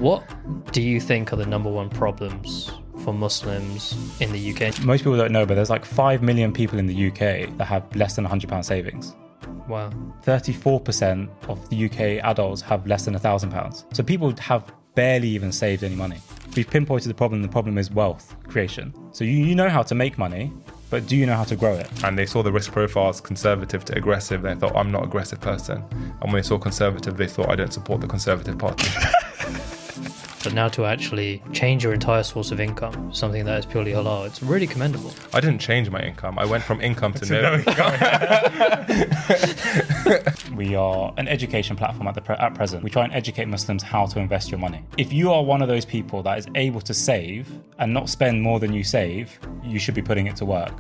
What do you think are the number one problems for Muslims in the UK? Most people don't know, but there's like 5 million people in the UK that have less than £100 savings. Wow. 34% of the UK adults have less than £1,000. So people have barely even saved any money. We've pinpointed the problem. The problem is wealth creation. So you know how to make money, but do you know how to grow it? And they saw the risk profiles, conservative to aggressive. They thought, I'm not an aggressive person. And when they saw conservative, they thought, I don't support the Conservative Party. But now to actually change your entire source of income, something that is purely halal, it's really commendable. I didn't change my income. I went from income to no income. We are an education platform at present. We try and educate Muslims how to invest your money. If you are one of those people that is able to save and not spend more than you save, you should be putting it to work.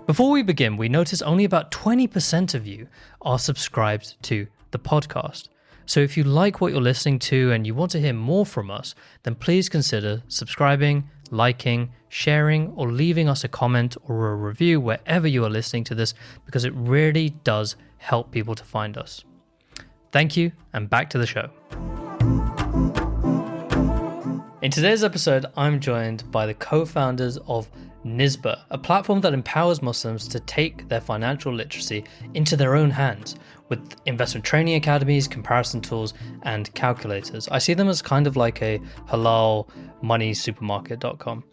Before we begin, we notice only about 20% of you are subscribed to the podcast. So if you like what you're listening to and you want to hear more from us, then please consider subscribing, liking, sharing, or leaving us a comment or a review wherever you are listening to this, because it really does help people to find us. Thank you, and back to the show. In today's episode, I'm joined by the co-founders of Nisba, a platform that empowers Muslims to take their financial literacy into their own hands with investment training academies, comparison tools, and calculators. I see them as kind of like a halal money supermarket.com.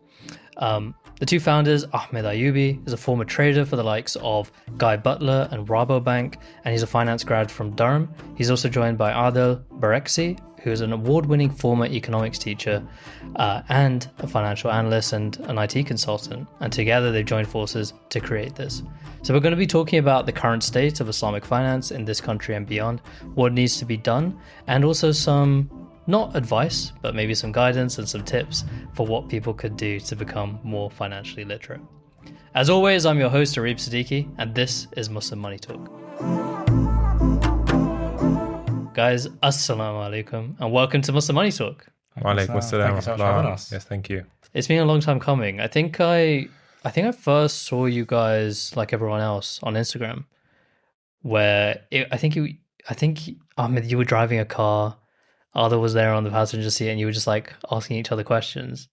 The two founders, Ahmad Ayoubi, is a former trader for the likes of Guy Butler and Rabobank, and he's a finance grad from Durham. He's also joined by Adel, Bereksi, who is an award-winning former economics teacher and a financial analyst and an IT consultant. And together they've joined forces to create this. So we're going to be talking about the current state of Islamic finance in this country and beyond, what needs to be done, and also some, not advice, but maybe some guidance and some tips for what people could do to become more financially literate. As always, I'm your host, Areeb Siddiqui, and this is Muslim Money Talk. Guys, assalamu alaikum, and welcome to Muslim Money Talk. Walaikum assalam. Thank you so much for having us. Yes, thank you. It's been a long time coming. I think I first saw you guys, like everyone else, on Instagram, where I think Ahmed, you were driving a car, Adel was there on the passenger seat, and you were just like asking each other questions.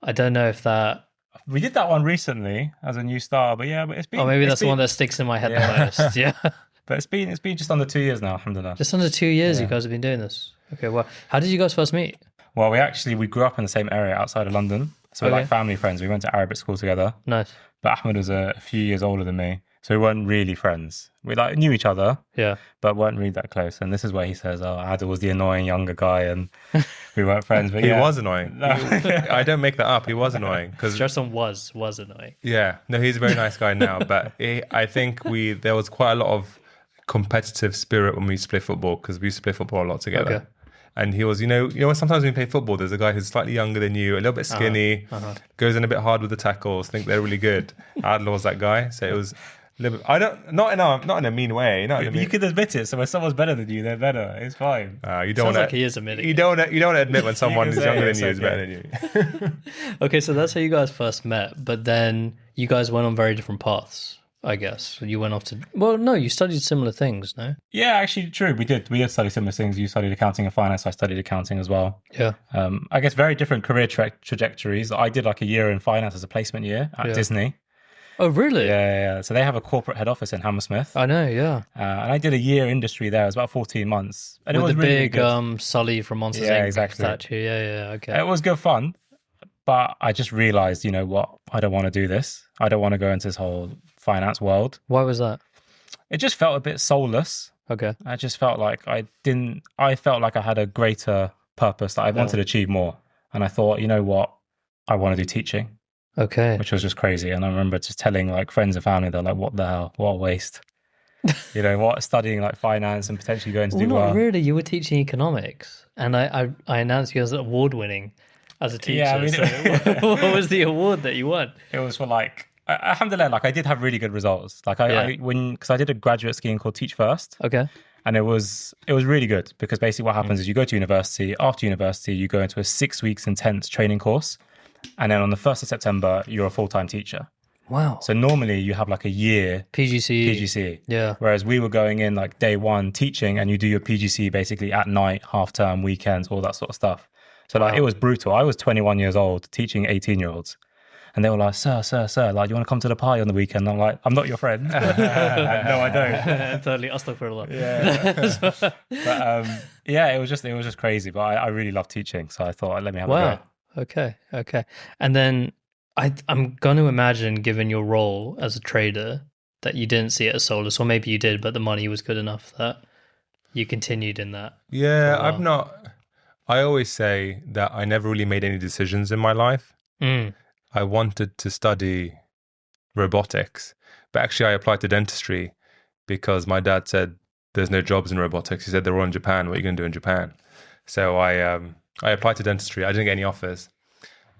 I don't know if that. We did that one recently as a new star, but it's been. Oh, maybe that's the one that sticks in my head the most. Yeah. But it's been just under 2 years now, alhamdulillah. Just under 2 years you guys have been doing this. Okay, well, how did you guys first meet? Well, we grew up in the same area outside of London. So we're like family friends. We went to Arabic school together. Nice. But Ahmed was a few years older than me. So we weren't really friends. We knew each other, but weren't really that close. And this is where he says, Adel was the annoying younger guy and we weren't friends. But he was annoying. I don't make that up. He was annoying. Justin was annoying. Yeah. No, he's a very nice guy now. But I think there was quite a lot of competitive spirit when we used to play football, because we used to play football a lot together. Okay. And he was, sometimes when you play football, there's a guy who's slightly younger than you, a little bit skinny, goes in a bit hard with the tackles, think they're really good. Adel was that guy. So it was a little bit, not in a mean way. You could admit it. So when someone's better than you, they're better. It's fine. You don't Sounds like he is admitting. You don't want to admit when someone who's younger than you is better than you. Okay, so that's how you guys first met. But then you guys went on very different paths, I guess. You went off to... Well, no, you studied similar things, no? Yeah, actually, true. We did study similar things. You studied accounting and finance. I studied accounting as well. Yeah. I guess very different career trajectories. I did like a year in finance as a placement year at Disney. Oh, really? Yeah. So they have a corporate head office in Hammersmith. I know, yeah. And I did a year industry there. It was about 14 months. And with it was the really big Sully from Monsters Inc. exactly. statue. Yeah, okay. It was good fun. But I just realized, you know what? I don't want to do this. I don't want to go into this whole finance world. Why was that? It just felt a bit soulless. Okay. I just felt like I felt like I had a greater purpose, that I wanted to achieve more. And I thought, you know what? I want to do teaching. Okay. Which was just crazy. And I remember just telling like friends and family, they're like, what the hell? What a waste. Studying like finance and potentially going to do well. Not really. You were teaching economics. And I announced you as award-winning as a teacher. Yeah, so what was the award that you won? It was for alhamdulillah, I did have really good results. Because I did a graduate scheme called Teach First. Okay. And it was really good, because basically what happens is you go to university. After university, you go into a 6 weeks intense training course. And then on the 1st of September, you're a full-time teacher. Wow. So normally you have like a year PGCE. Yeah. Whereas we were going in like day one teaching, and you do your PGC basically at night, half term, weekends, all that sort of stuff. So like it was brutal. I was 21 years old teaching 18-year-olds. And they were like, sir, like, you want to come to the party on the weekend? And I'm like, I'm not your friend. No, I don't. Totally, astaghfirullah. Yeah. But yeah, it was just crazy. But I really love teaching. So I thought, let me have a go. Okay. And then I'm going to imagine, given your role as a trader, that you didn't see it as soulless, or maybe you did, but the money was good enough that you continued in that. Yeah, I always say that I never really made any decisions in my life. I wanted to study robotics, but actually I applied to dentistry because my dad said there's no jobs in robotics. He said they're all in Japan. What are you going to do in Japan? So I applied to dentistry. I didn't get any offers.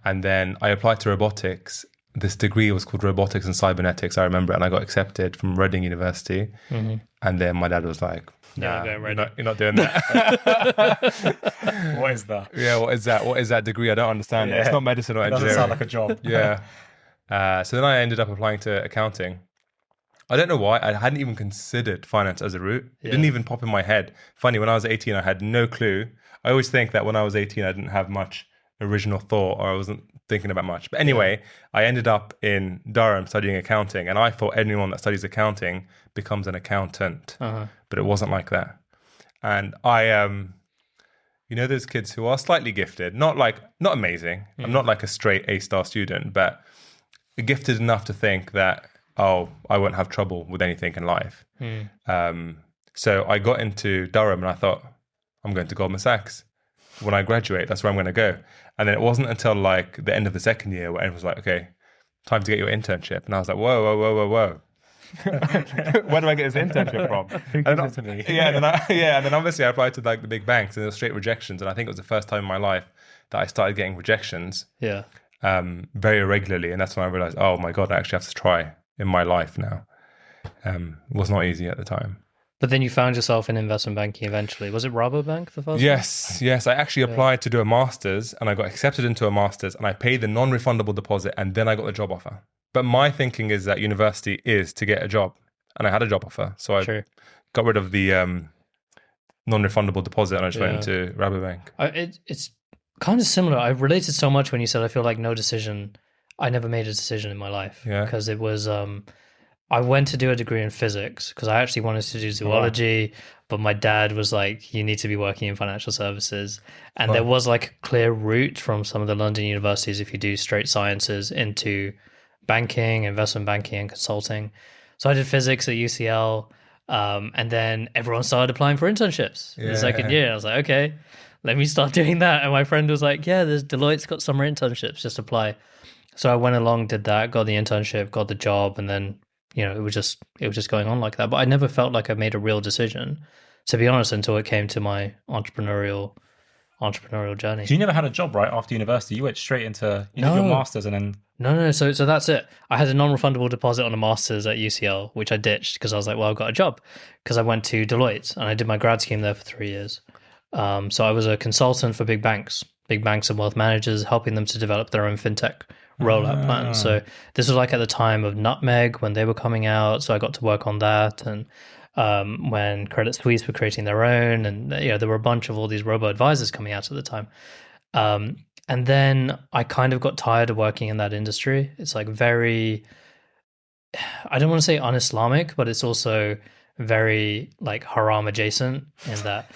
And then I applied to robotics. This degree was called Robotics and Cybernetics, I remember, and I got accepted from Reading University. And then my dad was like, nah, you're not doing that. What is that? Yeah, what is that? What is that degree? I don't understand it. It's not medicine or engineering. It doesn't sound like a job. Yeah. So then I ended up applying to accounting. I don't know why. I hadn't even considered finance as a route. It didn't even pop in my head. Funny, when I was 18, I had no clue. I always think that when I was 18, I didn't have much original thought, or I wasn't thinking about much. But anyway, I ended up in Durham studying accounting, and I thought anyone that studies accounting becomes an accountant. But it wasn't like that. And I, you know, those kids who are slightly gifted, not amazing. I'm not like a straight A-star student, but gifted enough to think that, oh, I won't have trouble with anything in life. So I got into Durham and I thought, I'm going to Goldman Sachs. When I graduate, that's where I'm going to go. And then it wasn't until like the end of the second year where everyone was like, okay, time to get your internship. And I was like, whoa. Where do I get this internship from? Who gives it to me? And then obviously I applied to like the big banks, and there were straight rejections. And I think it was the first time in my life that I started getting rejections very irregularly. And that's when I realized, oh my God, I actually have to try in my life now. It was not easy at the time. But then you found yourself in investment banking eventually. Was it Rabobank the first Yes. I actually applied to do a master's, and I got accepted into a master's, and I paid the non-refundable deposit, and then I got the job offer. But my thinking is that university is to get a job, and I had a job offer. So I got rid of the non-refundable deposit, and I just went into Rabobank. It's kind of similar. I related so much when you said I feel like no decision. I never made a decision in my life because it was... I went to do a degree in physics because I actually wanted to do zoology, but my dad was like, you need to be working in financial services. And there was like a clear route from some of the London universities if you do straight sciences into banking, investment banking and consulting. So I did physics at UCL, and then everyone started applying for internships in the second year. I was like, okay, let me start doing that. And my friend was like, yeah, there's Deloitte's got summer internships, just apply. So I went along, did that, got the internship, got the job, and then it was just going on like that. But I never felt like I made a real decision, to be honest, until it came to my entrepreneurial journey. So you never had a job right after university? You went straight into did your masters and then... No. So that's it. I had a non-refundable deposit on a master's at UCL, which I ditched because I was like, well, I've got a job, because I went to Deloitte and I did my grad scheme there for 3 years. So I was a consultant for big banks and wealth managers, helping them to develop their own fintech rollout plan. So this was like at the time of Nutmeg when they were coming out. So I got to work on that, and when Credit Suisse were creating their own, and there were a bunch of all these robo advisors coming out at the time. And then I kind of got tired of working in that industry. It's like very, I don't want to say un-Islamic, but it's also very like haram adjacent in that,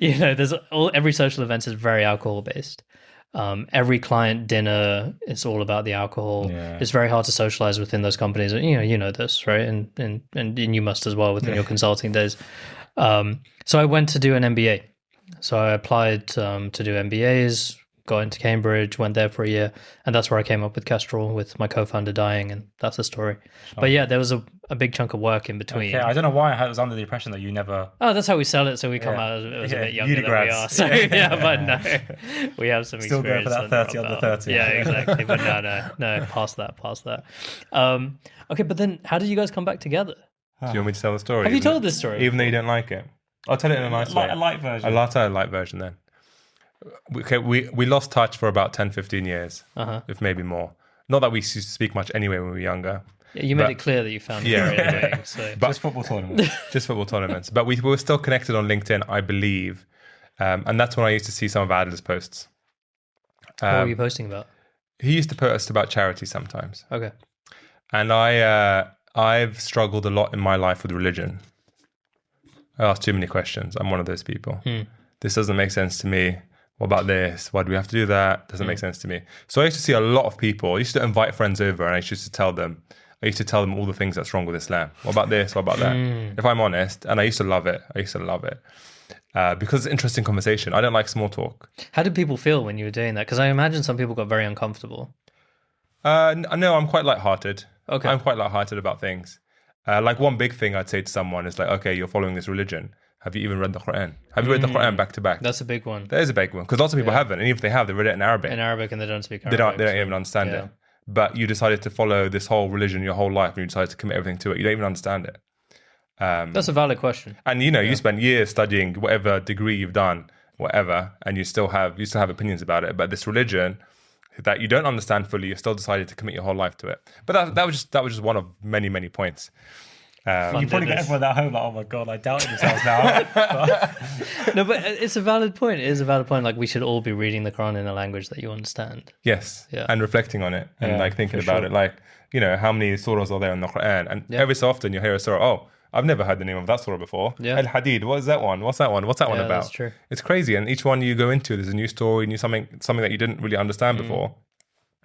there's every social event is very alcohol based. Every client dinner is all about the alcohol. It's very hard to socialize within those companies. You know this, right? And you must as well within your consulting days. So I went to do an MBA. So I applied to do MBAs, got into Cambridge, went there for a year, and that's where I came up with Kestrl with my co-founder dying, and that's the story. But yeah, there was a big chunk of work in between. Okay, I don't know why I was under the impression that you never... Oh, that's how we sell it, so we come out as a bit younger than we are. So but no, we have some Still experience. Still going for that 30 under 30. Yeah, exactly. But no, past that. Okay, but then how did you guys come back together? Do you want me to tell the story? Have you told this story? Even though you don't like it? I'll tell it in a nice way. A light version. I'll tell a light version then. Okay, we lost touch for about 10, 15 years, if maybe more. Not that we used to speak much anyway when we were younger. Yeah, you made it clear that you found it very annoying. So. Just football tournaments. Just football tournaments. But we were still connected on LinkedIn, I believe. And that's when I used to see some of Adel's posts. What were you posting about? He used to post about charity sometimes. Okay. And I've struggled a lot in my life with religion. I ask too many questions. I'm one of those people. This doesn't make sense to me. What about this? Why do we have to do that? Doesn't make sense to me. So I used to see a lot of people. I used to invite friends over and I used to tell them all the things that's wrong with Islam. What about this? What about that? If I'm honest, and I used to love it. Because it's an interesting conversation. I don't like small talk. How did people feel when you were doing that? Because I imagine some people got very uncomfortable. No, I'm quite lighthearted. Okay. I'm quite lighthearted about things. Like one big thing I'd say to someone is like, okay, you're following this religion. Have you even read the Quran? Have you read the Quran back to back? That's a big one. That is a big one because lots of people haven't. And even if they have, they read it in Arabic. In Arabic, and they don't speak Arabic. They don't even understand it. But you decided to follow this whole religion your whole life and you decided to commit everything to it. You don't even understand it. That's a valid question. And you spent years studying whatever degree you've done, whatever, and you still have opinions about it. But this religion that you don't understand fully, you still decided to commit your whole life to it. But that was just one of many, many points. You probably got everyone at home like, oh my God, I doubted yourselves now. No, but it's a valid point. It is a valid point. Like, we should all be reading the Quran in a language that you understand. Yes. Yeah. And reflecting on it and like thinking about it. Like, how many surahs are there in the Quran? And every so often you hear a surah, oh, I've never heard the name of that surah before. Yeah. Al-Hadid, what is that one? What's that one? What's that one about? That's true. It's crazy. And each one you go into, there's a new story, something that you didn't really understand before.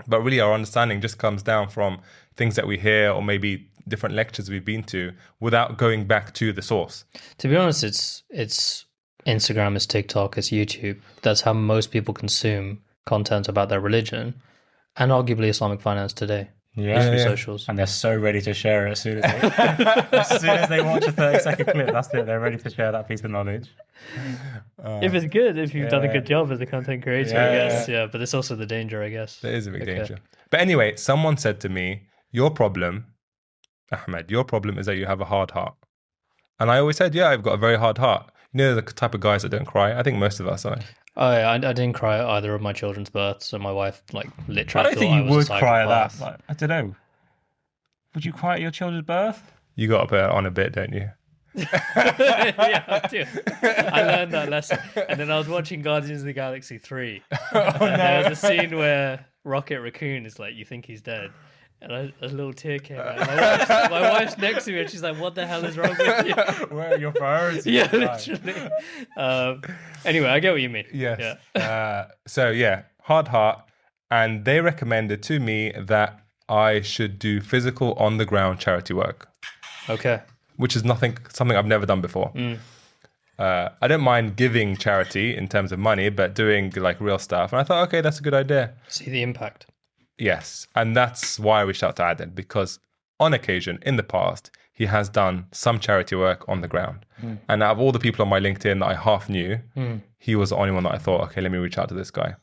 But really our understanding just comes down from things that we hear or maybe different lectures we've been to without going back to the source. To be honest, it's Instagram, it's TikTok, it's YouTube. That's how most people consume content about their religion and arguably Islamic finance today. Yeah. Socials. And they're so ready to share it as soon as they watch a 30-second clip. That's it. They're ready to share that piece of knowledge. If it's good, if you've done a good job as a content creator, I guess. Yeah, but there's also the danger, I guess. There is a big danger. But anyway, someone said to me, your problem, Ahmad, is that you have a hard heart. And I always said, yeah, I've got a very hard heart. You know, the type of guys that don't cry. I think most of us are. I didn't cry at either of my children's births, so my wife literally. I don't think you would cry at that. Like, I don't know. Would you cry at your children's birth? You got to put it on a bit, don't you? Yeah, I do. I learned that lesson, and then I was watching Guardians of the Galaxy 3. There was a scene where Rocket Raccoon is like, you think he's dead. And a little tear came out. My wife's next to me and she's like, what the hell is wrong with you? Where are your priorities? Yeah, literally. Anyway, I get what you mean. Yes. Yeah. Hard heart. And they recommended to me that I should do physical on the ground charity work. Okay. Which is something I've never done before. I don't mind giving charity in terms of money, but doing like real stuff. And I thought, okay, that's a good idea. See the impact. Yes, and that's why I reached out to Adel, because on occasion in the past, he has done some charity work on the ground. And out of all the people on my LinkedIn that I half knew, he was the only one that I thought, okay, let me reach out to this guy.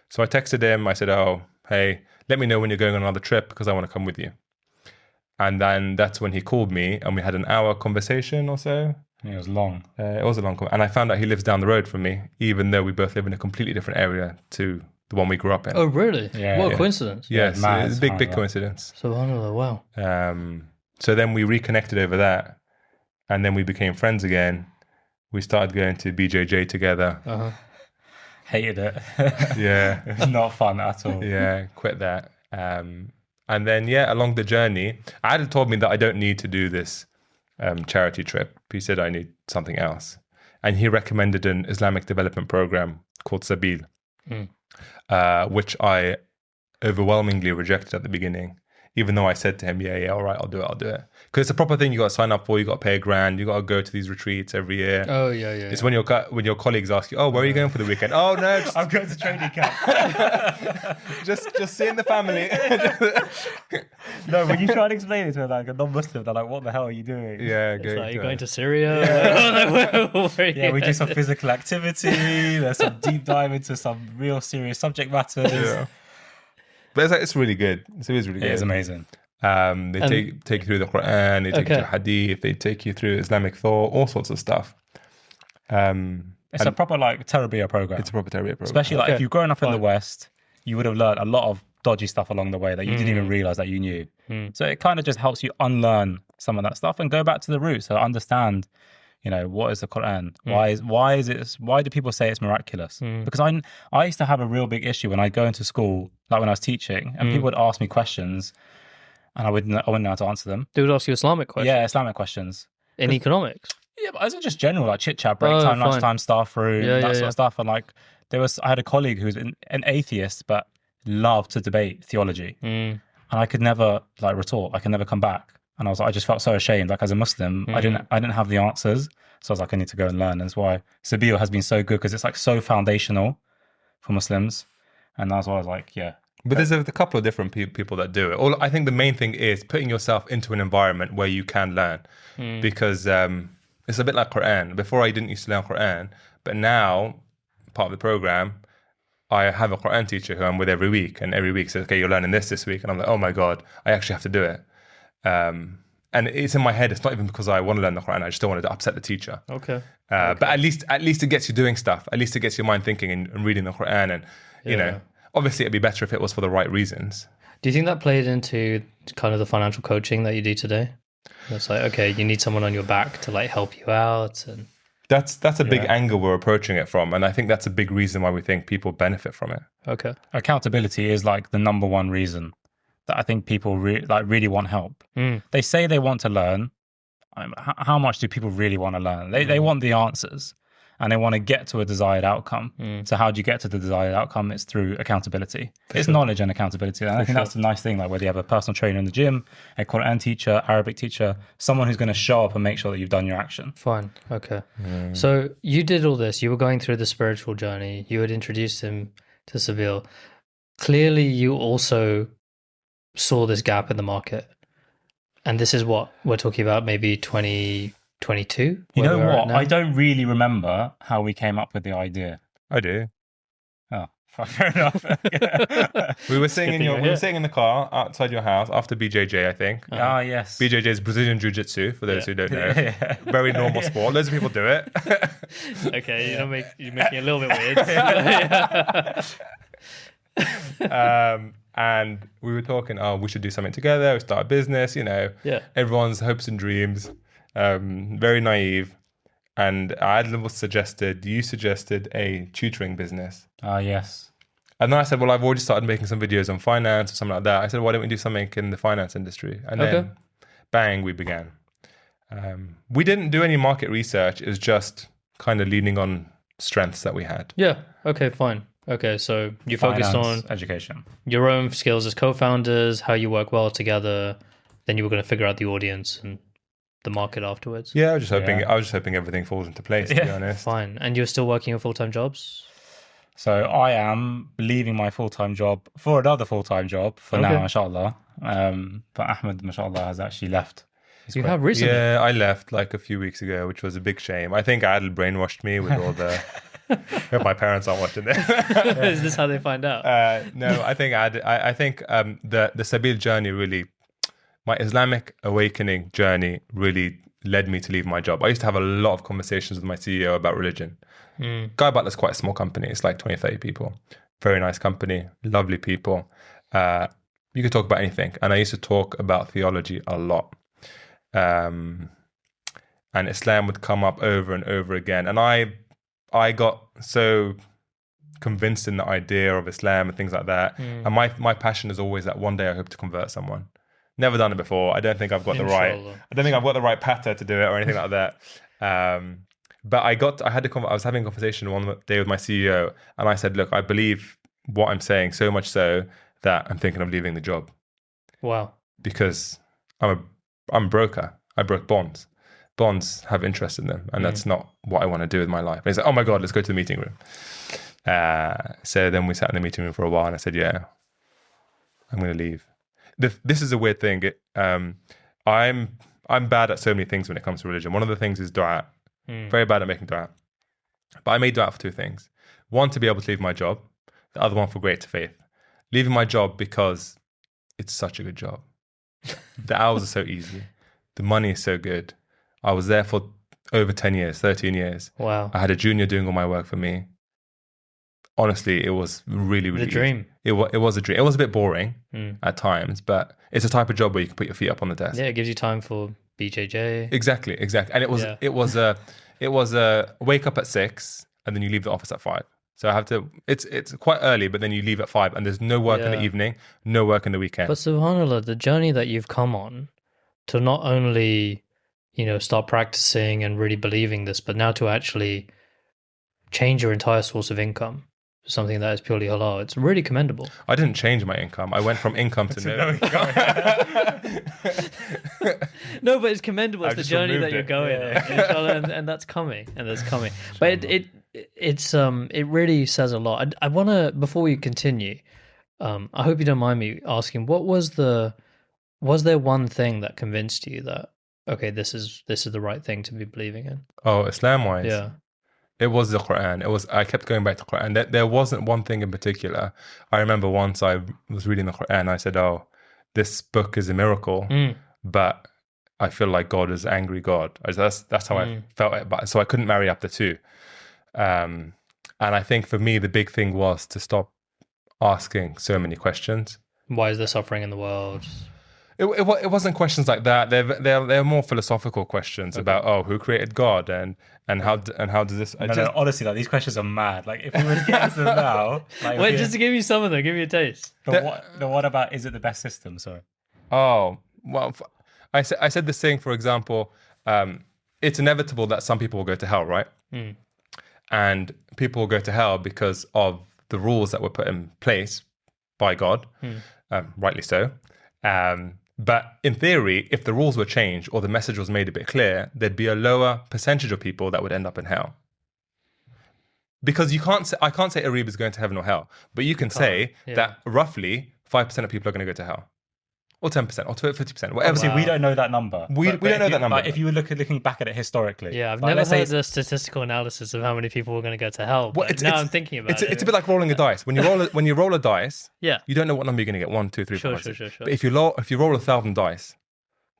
So I texted him, I said, oh, hey, let me know when you're going on another trip because I want to come with you. And then that's when he called me and we had an hour conversation or so. Yeah, it was long. It was a long conversation. And I found out he lives down the road from me, even though we both live in a completely different area to the one we grew up in. Oh, really? Yeah. What a coincidence. Yes, it's a big coincidence. Subhanallah, wow. So then we reconnected over that, and then we became friends again. We started going to BJJ together. Hated it. Yeah. It was not fun at all. Yeah, quit that. And then, along the journey, Adel told me that I don't need to do this charity trip. He said I need something else. And he recommended an Islamic development program called Sabil. Which I overwhelmingly rejected at the beginning, even though I said to him, yeah, all right, I'll do it. Because it's a proper thing you got to sign up for, you got to pay $1,000, you got to go to these retreats every year. Oh, yeah. It's when your colleagues ask you, oh, where are you going for the weekend? Oh, no. I'm going to training camp. just seeing the family. No, when you try and explain it to like a non-Muslim, they're like, what the hell are you doing? Yeah, you're going to Syria? Yeah, we do some physical activity. There's some deep dive into some real serious subject matters. Yeah. But it's really good. It is really good. It is amazing. They take you through the Quran, they take you through Hadith, they take you through Islamic thought, all sorts of stuff. It's a proper tarbiyah program. It's a proper tarbiyah program. Especially if you've grown up in the West, you would have learned a lot of dodgy stuff along the way that you didn't even realize that you knew. So it kind of just helps you unlearn some of that stuff and go back to the roots. So understand, what is the Quran? Why do people say it's miraculous? Because I used to have a real big issue when I'd go into school, like when I was teaching, and people would ask me questions and I wouldn't know how to answer them. They would ask you Islamic questions? Yeah, Islamic questions. In economics? Yeah, but it's just general, like chit chat, break time, lunchtime, staff room, that sort of stuff. And like, I had a colleague who was an atheist, but loved to debate theology. And I could never retort. I could never come back. And I just felt so ashamed. Like as a Muslim, I didn't have the answers. So I was like, I need to go and learn. And that's why Sabeel has been so good, because it's like so foundational for Muslims. And that's why I was like, yeah. But there's a couple of different people that do it. I think the main thing is putting yourself into an environment where you can learn, because it's a bit like Quran. Before I didn't used to learn Quran, but now part of the program, I have a Quran teacher who I'm with every week, and every week says, okay, you're learning this week. And I'm like, oh my God, I actually have to do it. And it's in my head. It's not even because I want to learn the Quran. I just don't want to upset the teacher. Okay. But at least it gets you doing stuff. At least it gets your mind thinking and reading the Quran. And, obviously it'd be better if it was for the right reasons. Do you think that played into kind of the financial coaching that you do today? It's like, okay, you need someone on your back to like help you out. And that's a big angle we're approaching it from. And I think that's a big reason why we think people benefit from it. Okay. Accountability is like the number one reason that I think people really want help. They say they want to learn. How much do people really want to learn? They want the answers and they want to get to a desired outcome. So how do you get to the desired outcome? It's through accountability. It's knowledge and accountability. And I think that's the nice thing, like whether you have a personal trainer in the gym, a Quran teacher, Arabic teacher, someone who's going to show up and make sure that you've done your action. Fine. Okay. So you did all this. You were going through the spiritual journey. You had introduced him to Sabeel. Clearly, you also saw this gap in the market. And this is what we're talking about, maybe 2022? You know what? I don't really remember how we came up with the idea. I do. Oh, fair enough. We were sitting in the car outside your house after BJJ, I think. Ah, yes. BJJ is Brazilian Jiu-Jitsu, for those who don't know. Very normal sport. Loads of people do it. Okay, you're making it a little bit weird. And we were talking, we should do something together, we start a business, everyone's hopes and dreams, very naive. And Adel you suggested a tutoring business. Ah, yes. And then I said, well, I've already started making some videos on finance or something like that. I said, why don't we do something in the finance industry? And then, bang, we began. We didn't do any market research. It was just kind of leaning on strengths that we had. Yeah. Okay, fine. Okay, so you focused on education, your own skills as co-founders, how you work well together. Then you were going to figure out the audience and the market afterwards. Yeah, I was just hoping everything falls into place. To be honest, fine. And you're still working your full-time jobs? So I am leaving my full-time job for another full-time job for now, inshallah. But Ahmad, mashallah, has actually left. You have recently? Yeah, I left like a few weeks ago, which was a big shame. I think Adel brainwashed me with all the. I hope my parents aren't watching this. Is this how they find out? No, I think the Sabeel journey really, my Islamic awakening journey really led me to leave my job. I used to have a lot of conversations with my CEO about religion. Guy Butler's quite a small company. It's like 20, 30 people. Very nice company, lovely people. You could talk about anything. And I used to talk about theology a lot. And Islam would come up over and over again. And I got so convinced in the idea of Islam and things like that. And my passion is always that one day I hope to convert someone. Never done it before. I don't think I've got the right patter to do it or anything like that. But I was having a conversation one day with my CEO, and I said, look, I believe what I'm saying so much so that I'm thinking of leaving the job. Wow. Because I'm a broker. I broke bonds. Bonds have interest in them, and that's not what I want to do with my life. And he's like, oh my God, let's go to the meeting room. So then we sat in the meeting room for a while, and I said, yeah, I'm going to leave. This is a weird thing. I'm bad at so many things when it comes to religion. One of the things is dua. Very bad at making dua. But I made dua for two things. One, to be able to leave my job. The other one for greater faith. Leaving my job because it's such a good job. The hours are so easy. The money is so good. I was there for over 10 years, 13 years. Wow. I had a junior doing all my work for me. honestly, it was really, really The dream. It was a dream. It was a bit boring at times, but it's a type of job where you can put your feet up on the desk. Yeah, it gives you time for BJJ. Exactly. And it was a wake up at 6 and then you leave the office at 5. So I have to. It's quite early, but then you leave at 5, and there's no work in the evening, no work in the weekend. But subhanAllah, the journey that you've come on to not only, start practicing and really believing this, but now to actually change your entire source of income to something that is purely halal. It's really commendable. I didn't change my income. I went from income to no income. No, but it's commendable. It's the journey that you're going on, and that's coming, and that's coming. But it really says a lot. I want to, before we continue, I hope you don't mind me asking, was there one thing that convinced you that, okay, this is the right thing to be believing in? Oh, Islam-wise? Yeah. It was the Quran. I kept going back to Quran. There wasn't one thing in particular. I remember once I was reading the Quran, I said, oh, this book is a miracle, but I feel like God is an angry God. That's how I felt it. But so I couldn't marry up the two. And I think for me, the big thing was to stop asking so many questions. Why is there suffering in the world? It wasn't questions like that. They're more philosophical questions about who created God and how does this? Honestly, like these questions are mad. Like if we were to get into them now, like, wait, just to give you some of them, give you a taste. What about, is it the best system? Sorry. Oh well, I said this thing. For example, it's inevitable that some people will go to hell, right? And people will go to hell because of the rules that were put in place by God, rightly so. But in theory, if the rules were changed or the message was made a bit clear, there'd be a lower percentage of people that would end up in hell. Because I can't say Areeb is going to heaven or hell, but you can say that roughly 5% of people are going to go to hell. Or 10%, or 50%, whatever. Obviously, we don't know that number. We don't know that number. Like, if you were looking back at it historically. Yeah, I've never heard the statistical analysis of how many people were going to go to hell. But now I'm thinking about it. It's a bit like rolling a dice. When you roll a dice, you don't know what number you're going to get. 1, 2, 3, 4, 5, 6. Sure. But if you roll 1,000 dice,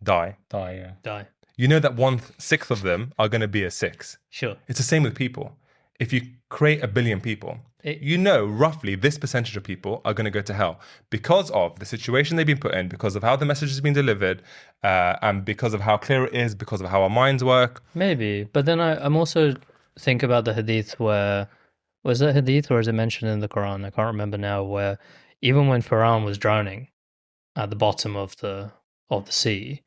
die. You know that 1/6 of them are going to be a 6. Sure. It's the same with people. If you create 1 billion people, you know roughly this percentage of people are going to go to hell because of the situation they've been put in, because of how the message has been delivered, and because of how clear it is, because of how our minds work. Maybe, but then I'm also think about the hadith where, was that hadith or is it mentioned in the Quran? I can't remember now, where even when Pharaoh was drowning at the bottom of the sea,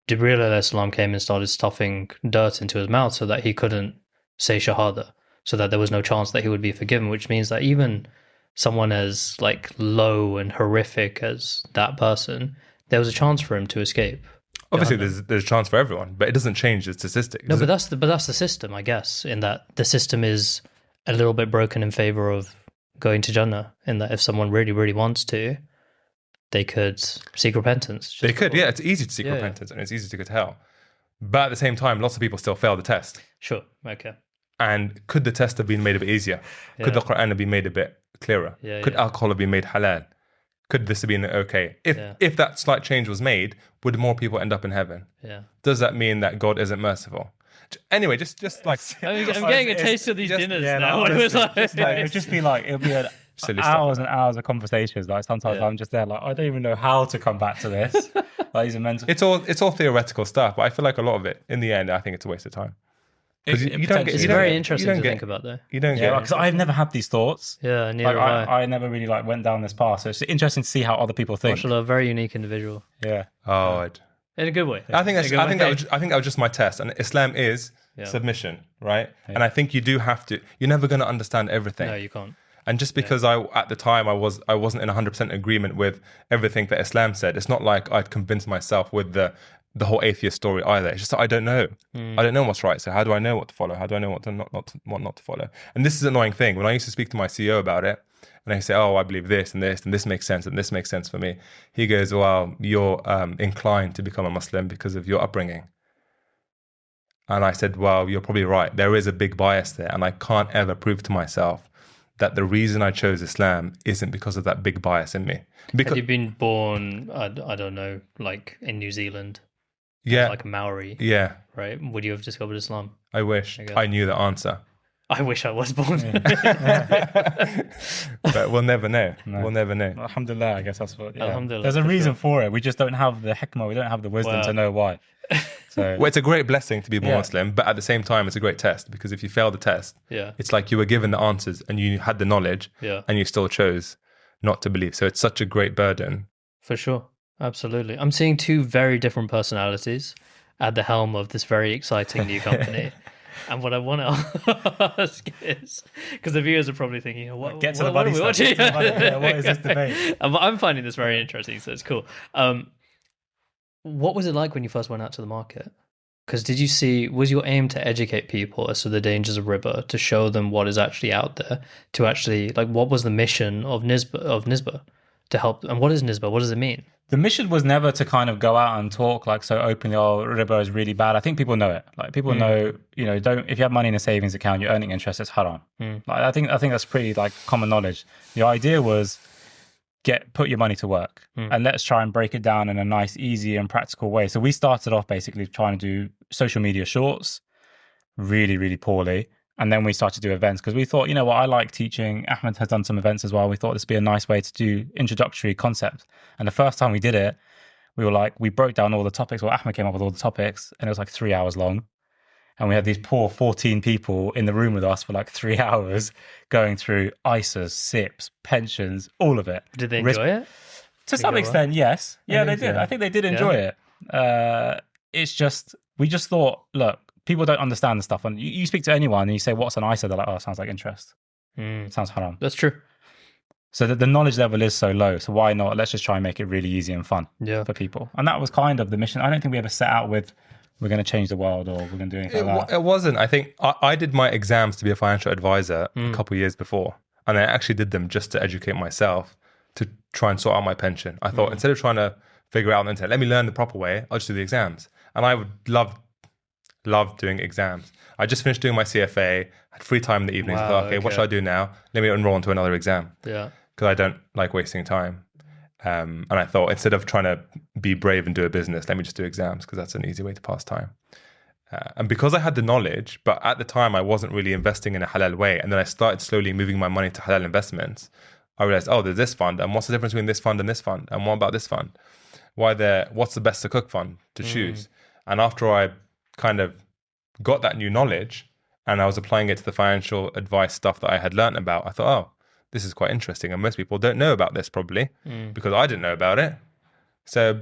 Jibreel alayhi salam came and started stuffing dirt into his mouth so that he couldn't say shahada, so that there was no chance that he would be forgiven, which means that even someone as like low and horrific as that person, there was a chance for him to escape. Obviously, there's a chance for everyone, but it doesn't change the statistic. No, but that's the system, I guess, in that the system is a little bit broken in favor of going to Jannah, in that if someone really, really wants to, they could seek repentance. They could, yeah. It's easy to seek repentance and it's easy to go to hell. But at the same time, lots of people still fail the test. Sure, okay. And could the test have been made a bit easier? Could the Quran have been made a bit clearer? Could alcohol have been made halal? Could this have been okay? If that slight change was made, would more people end up in heaven? Yeah. Does that mean that God isn't merciful? Anyway, just like... I'm getting a taste of these dinners now. It would just be like, it'll be hours and hours of conversations. Like sometimes I'm just there like, I don't even know how to come back to this. Like, these are mental... It's all theoretical stuff, but I feel like a lot of it, in the end, I think it's a waste of time. It's very interesting to think about, though. You don't get it. Because I've never had these thoughts. Yeah, neither have I never really went down this path. So it's interesting to see how other people think. Mashallah, a very unique individual. Yeah. In a good way. I think that was just my test. And Islam is submission, right? Yeah. And I think you do have to. You're never going to understand everything. No, you can't. And just because at the time I wasn't in 100% agreement with everything that Islam said, it's not like I'd convinced myself with the whole atheist story either. It's just that I don't know. I don't know what's right. So how do I know what to follow? How do I know what not to follow? And this is an annoying thing. When I used to speak to my CEO about it, and I say, oh, I believe this and this, and this makes sense, and this makes sense for me. He goes, well, you're inclined to become a Muslim because of your upbringing. And I said, well, you're probably right. There is a big bias there. And I can't ever prove to myself that the reason I chose Islam isn't because of that big bias in me. Had you been born, I don't know, like in New Zealand? Yeah. Like a Maori? Yeah. Right? Would you have discovered Islam? I wish I knew the answer. I wish I was born. But we'll never know. No. We'll never know. Alhamdulillah, I guess that's what. Yeah. Alhamdulillah, There's a reason for it. We just don't have the hikmah. We don't have the wisdom to know why. So, well, it's a great blessing to be born Muslim, but at the same time, it's a great test, because if you fail the test, it's like you were given the answers and you had the knowledge, and you still chose not to believe. So it's such a great burden. For sure. Absolutely. I'm seeing two very different personalities at the helm of this very exciting new company. And what I want to ask is, because the viewers are probably thinking, what are we watching? What is this debate? I'm finding this very interesting, so it's cool. What was it like when you first went out to the market? Because was your aim to educate people as to the dangers of riba, to show them what is actually out there, to actually, like, what was the mission of Nisba to help? And what is Nisba? What does it mean? The mission was never to kind of go out and talk like so openly, riba is really bad. I think people know it. Like people know, if you have money in a savings account, you're earning interest, it's haram. Like I think that's pretty like common knowledge. The idea was put your money to work and let's try and break it down in a nice, easy and practical way. So we started off basically trying to do social media shorts really, really poorly. And then we started to do events because we thought, I like teaching. Ahmad has done some events as well. We thought this would be a nice way to do introductory concepts. And the first time we did it, we broke down all the topics. Well, Ahmad came up with all the topics and it was like 3 hours long. And we had these poor 14 people in the room with us for like 3 hours going through ISAs, SIPs, pensions, all of it. Did they enjoy it? To some extent, yes. Yeah, they did. I think they did enjoy it. It's just, we just thought, look, people don't understand the stuff. And you speak to anyone and you say, what's an ISA? They're like, oh, it sounds like interest. It sounds haram. That's true. So the knowledge level is so low. So why not? Let's just try and make it really easy and fun for people. And that was kind of the mission. I don't think we ever set out with, we're going to change the world or we're going to do anything like that. It wasn't. I think I did my exams to be a financial advisor a couple of years before. And I actually did them just to educate myself, to try and sort out my pension. I thought instead of trying to figure it out on the internet, let me learn the proper way, I'll just do the exams. And I would love doing exams. I just finished doing my CFA, had free time in the evenings. Thought, okay, what should I do now? Let me enroll into another exam. Yeah. Because I don't like wasting time. And I thought, instead of trying to be brave and do a business, let me just do exams, because that's an easy way to pass time. And because I had the knowledge, but at the time I wasn't really investing in a halal way, and then I started slowly moving my money to halal investments, I realized, there's this fund, and what's the difference between this fund and this fund? And what about this fund? What's the best to cook fund to choose? And after I kind of got that new knowledge and I was applying it to the financial advice stuff that I had learned about, I thought, this is quite interesting. And most people don't know about this probably because I didn't know about it. So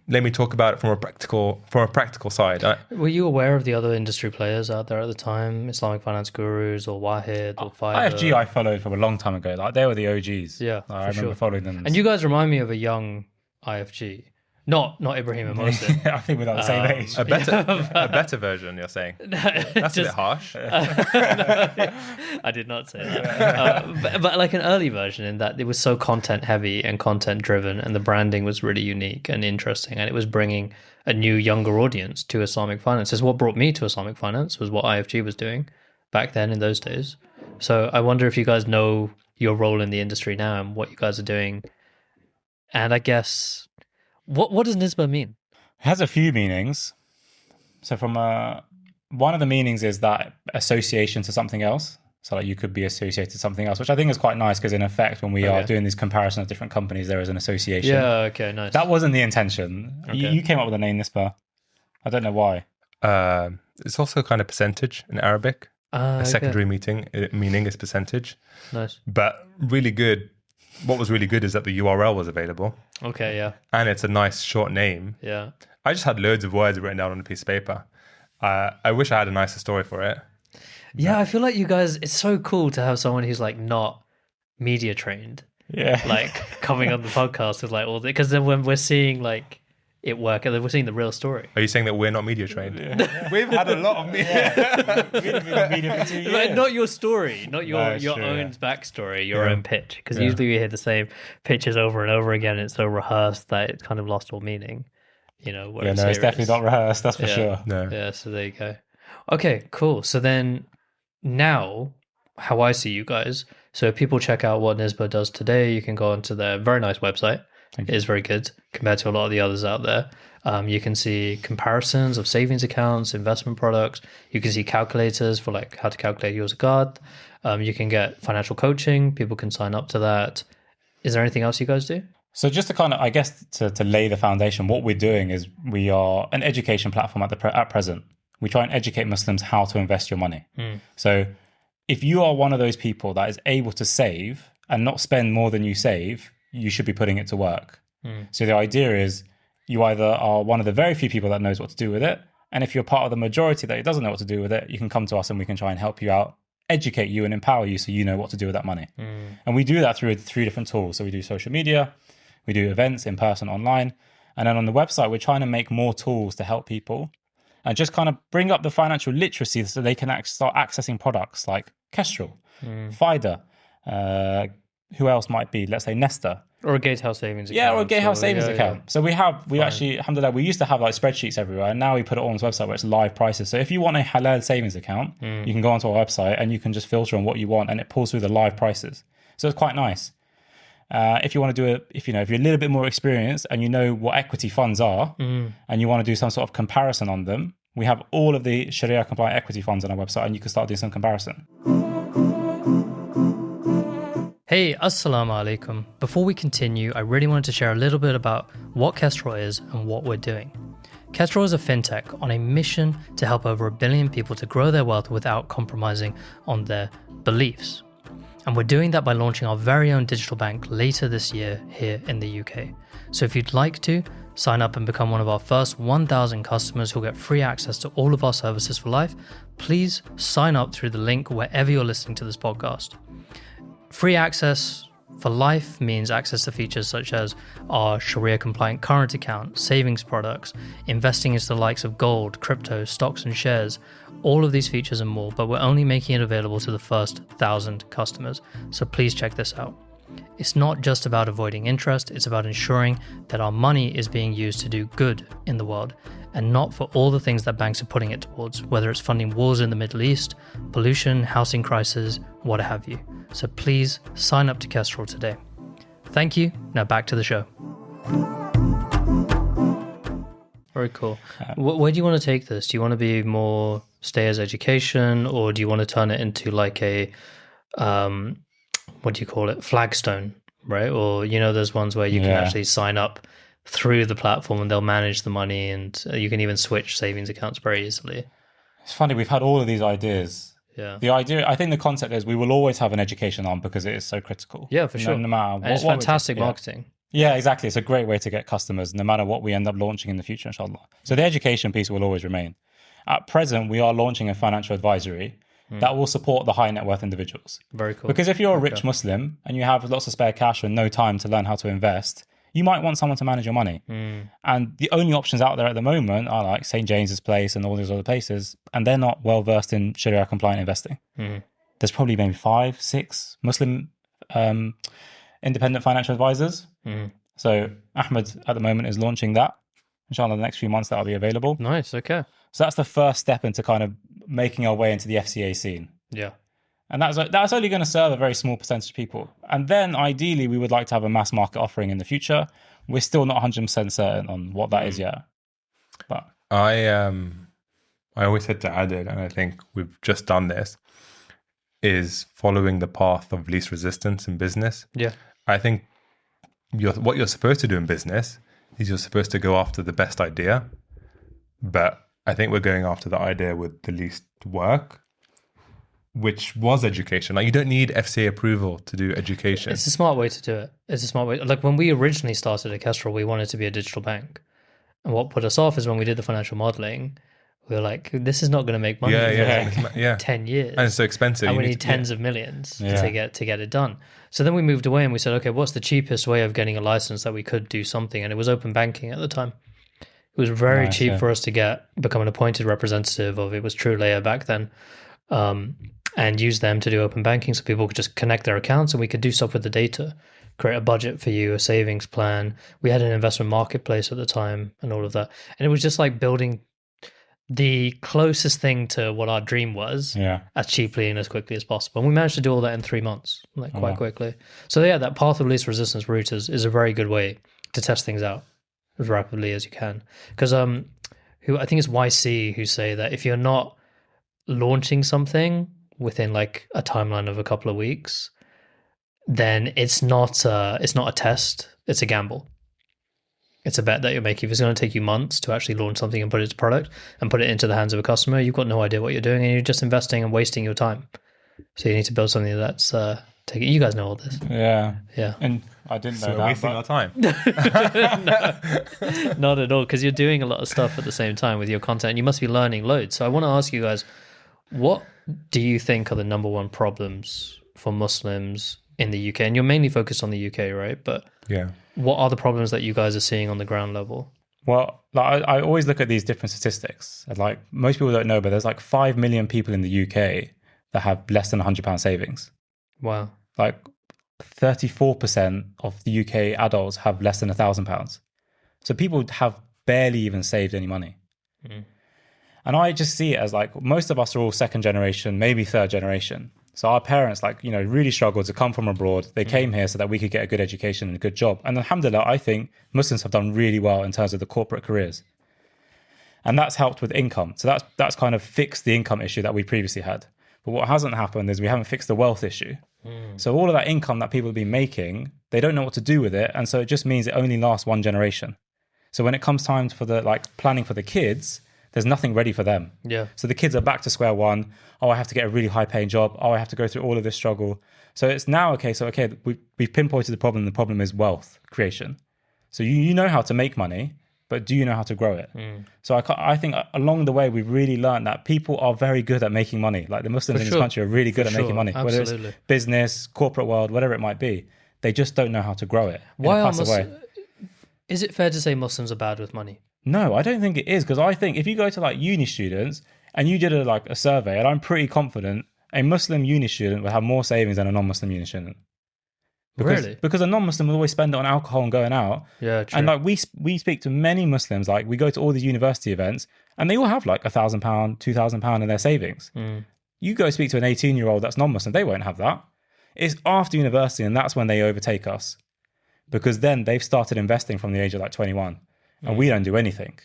let me talk about it from a practical side. Were you aware of the other industry players out there at the time? Islamic finance gurus or Wahid or Fiverr? IFG I followed from a long time ago. Like they were the OGs. Yeah, I remember following them. And you guys remind me of a young IFG. Not Ibrahim and Mohsin. I think we're not the same age. A better version, you're saying? That's a bit harsh. I did not say that. But like an early version, in that it was so content heavy and content driven, and the branding was really unique and interesting, and it was bringing a new younger audience to Islamic finance. It's what brought me to Islamic finance, was what IFG was doing back then in those days. So I wonder if you guys know your role in the industry now and what you guys are doing. And I guess... What does Nisba mean? It has a few meanings. So from one of the meanings is that association to something else. So like you could be associated to something else, which I think is quite nice, because in effect, when we are doing this comparison of different companies, there is an association. Yeah, okay, nice. That wasn't the intention. Okay. You came up with the name Nisba. I don't know why. It's also kind of percentage in Arabic. A secondary meaning is percentage. Nice. But really good. What was really good is that the URL was available. Okay, yeah. And it's a nice short name. Yeah. I just had loads of words written down on a piece of paper. I wish I had a nicer story for it. Yeah, I feel like you guys, it's so cool to have someone who's like not media trained. Yeah. Like coming on the podcast with like all the, because then when we're seeing like it work, and then we're seeing the real story. Are you saying that we're not media trained? Yeah. We've had a lot of media. We've been media for 2 years. Like, not your story, not your own backstory, your own pitch. Because usually we hear the same pitches over and over again. And it's so rehearsed that it's kind of lost all meaning. It's definitely not rehearsed. That's for sure. No. Yeah. So there you go. Okay, cool. So then now, how I see you guys. So if people check out what Nisba does today, you can go onto their very nice website. It is very good compared to a lot of the others out there. You can see comparisons of savings accounts, investment products. You can see calculators for like how to calculate your zakat. You can get financial coaching. People can sign up to that. Is there anything else you guys do? So just to kind of, I guess, to lay the foundation, what we're doing is we are an education platform at present. We try and educate Muslims how to invest your money. So if you are one of those people that is able to save and not spend more than you save, you should be putting it to work. So the idea is you either are one of the very few people that knows what to do with it, and if you're part of the majority that doesn't know what to do with it, you can come to us and we can try and help you out, educate you and empower you so you know what to do with that money. And we do that through 3 different tools. So we do social media, we do events in person, online, and then on the website, we're trying to make more tools to help people and just kind of bring up the financial literacy so they can start accessing products like Kestrl, FIDA, who else might be, let's say Nesta. Or a gatehouse savings account. Yeah, or a gatehouse savings account. So we actually, alhamdulillah, we used to have like spreadsheets everywhere, and now we put it on this website where it's live prices. So if you want a halal savings account, you can go onto our website and you can just filter on what you want, and it pulls through the live prices. So it's quite nice. If you want to do it, if you're a little bit more experienced and you know what equity funds are, and you want to do some sort of comparison on them, we have all of the Sharia compliant equity funds on our website, and you can start doing some comparison. Hey, assalamu alaikum. Before we continue, I really wanted to share a little bit about what Kestrl is and what we're doing. Kestrl is a fintech on a mission to help over 1 billion people to grow their wealth without compromising on their beliefs. And we're doing that by launching our very own digital bank later this year here in the UK. So if you'd like to, sign up and become one of our first 1,000 customers who'll get free access to all of our services for life. Please sign up through the link wherever you're listening to this podcast. Free access for life means access to features such as our Sharia compliant current account, savings products, investing into the likes of gold, crypto, stocks and shares, all of these features and more, but we're only making it available to the first 1,000 customers. So please check this out. It's not just about avoiding interest, it's about ensuring that our money is being used to do good in the world and not for all the things that banks are putting it towards, whether it's funding wars in the Middle East, pollution, housing crisis, what have you. So please sign up to Kestrl today. Thank you. Now back to the show. Very cool. Where do you want to take this? Do you want to be more stay as education, or do you want to turn it into like a, what do you call it? Flagstone, right? Or, there's ones where you can actually sign up through the platform and they'll manage the money, and you can even switch savings accounts very easily. It's funny, we've had all of these ideas. Yeah. The idea, I think the concept is we will always have an education arm because it is so critical. Yeah, for sure. No matter and it's fantastic marketing. Yeah, exactly. It's a great way to get customers no matter what we end up launching in the future, inshallah. So the education piece will always remain. At present, we are launching a financial advisory that will support the high net worth individuals. Very cool. Because if you're a rich Muslim and you have lots of spare cash and no time to learn how to invest, you might want someone to manage your money. And the only options out there at the moment are like St. James's Place and all these other places, and they're not well versed in Sharia compliant investing. There's probably maybe 5, 6 Muslim independent financial advisors. So Ahmad at the moment is launching that. Inshallah, the next few months that'll be available. Nice, okay. So that's the first step into kind of making our way into the FCA scene. Yeah. And that's only going to serve a very small percentage of people. And then ideally, we would like to have a mass market offering in the future. We're still not 100% certain on what that is yet. But I always said to Adel, and I think we've just done this, is following the path of least resistance in business. Yeah. I think what you're supposed to do in business is you're supposed to go after the best idea. But I think we're going after the idea with the least work, which was education. Like, you don't need FCA approval to do education. It's a smart way to do it. It's a smart way. Like, when we originally started at Kestrl, we wanted to be a digital bank. And what put us off is when we did the financial modeling, we were like, this is not going to make money for 10 years. And it's so expensive. And we need tens of millions to get it done. So then we moved away and we said, okay, what's the cheapest way of getting a license that we could do something? And it was open banking at the time. It was very cheap for us to become an appointed representative of, it was TrueLayer back then, and use them to do open banking so people could just connect their accounts and we could do stuff with the data, create a budget for you, a savings plan. We had an investment marketplace at the time and all of that. And it was just like building the closest thing to what our dream was as cheaply and as quickly as possible. And we managed to do all that in 3 months, quite quickly. So that path of least resistance route is a very good way to test things out as rapidly as you can. Because who I think it's YC who say that if you're not launching something within like a timeline of a couple of weeks, then it's not a test, it's a gamble. It's a bet that you're making. If it's going to take you months to actually launch something and put it to product and put it into the hands of a customer, you've got no idea what you're doing and you're just investing and wasting your time. So you need to build something that's taking. You guys know all this. Yeah. Yeah. And I didn't know So we're wasting our time. Not at all, because you're doing a lot of stuff at the same time with your content and you must be learning loads. So I want to ask you guys, what do you think are the number one problems for Muslims in the UK? And you're mainly focused on the UK, right? But Yeah. what are the problems that you guys are seeing on the ground level? Well, like, I always look at these different statistics. And like most people don't know, but there's like 5 million people in the UK that have less than £100 savings. Wow. Like 34% of the UK adults have less than £1,000. So people have barely even saved any money. Mm. And I just see it as like most of us are all second generation, maybe third generation. So our parents, like, you know, really struggled to come from abroad. They came here so that we could get a good education and a good job. And alhamdulillah, I think Muslims have done really well in terms of the corporate careers. And that's helped with income. So that's kind of fixed the income issue that we previously had. But what hasn't happened is we haven't fixed the wealth issue. So all of that income that people have been making, they don't know what to do with it. And so it just means it only lasts one generation. So when it comes time for the like planning for the kids, there's nothing ready for them. Yeah. So the kids are back to square one. Oh, I have to get a really high paying job. Oh, I have to go through all of this struggle. So it's now, okay, we've pinpointed the problem. The problem is wealth creation. So you know how to make money, but do you know how to grow it? So I think along the way, we've really learned that people are very good at making money. Like the Muslims in this country are really good at making money, whether it's business, corporate world, whatever it might be. They just don't know how to grow it. Is it fair to say Muslims are bad with money? No, I don't think it is, because I think if you go to like uni students and you did a survey, and I'm pretty confident a Muslim uni student would have more savings than a non-Muslim uni student. Really? Because a non-Muslim will always spend it on alcohol and going out. Yeah, true. And like we speak to many Muslims, like we go to all these university events and they all have like £1,000, £2,000 in their savings. You go speak to an 18-year-old that's non-Muslim, they won't have that. It's after university, and that's when they overtake us, because then they've started investing from the age of like 21 and we don't do anything.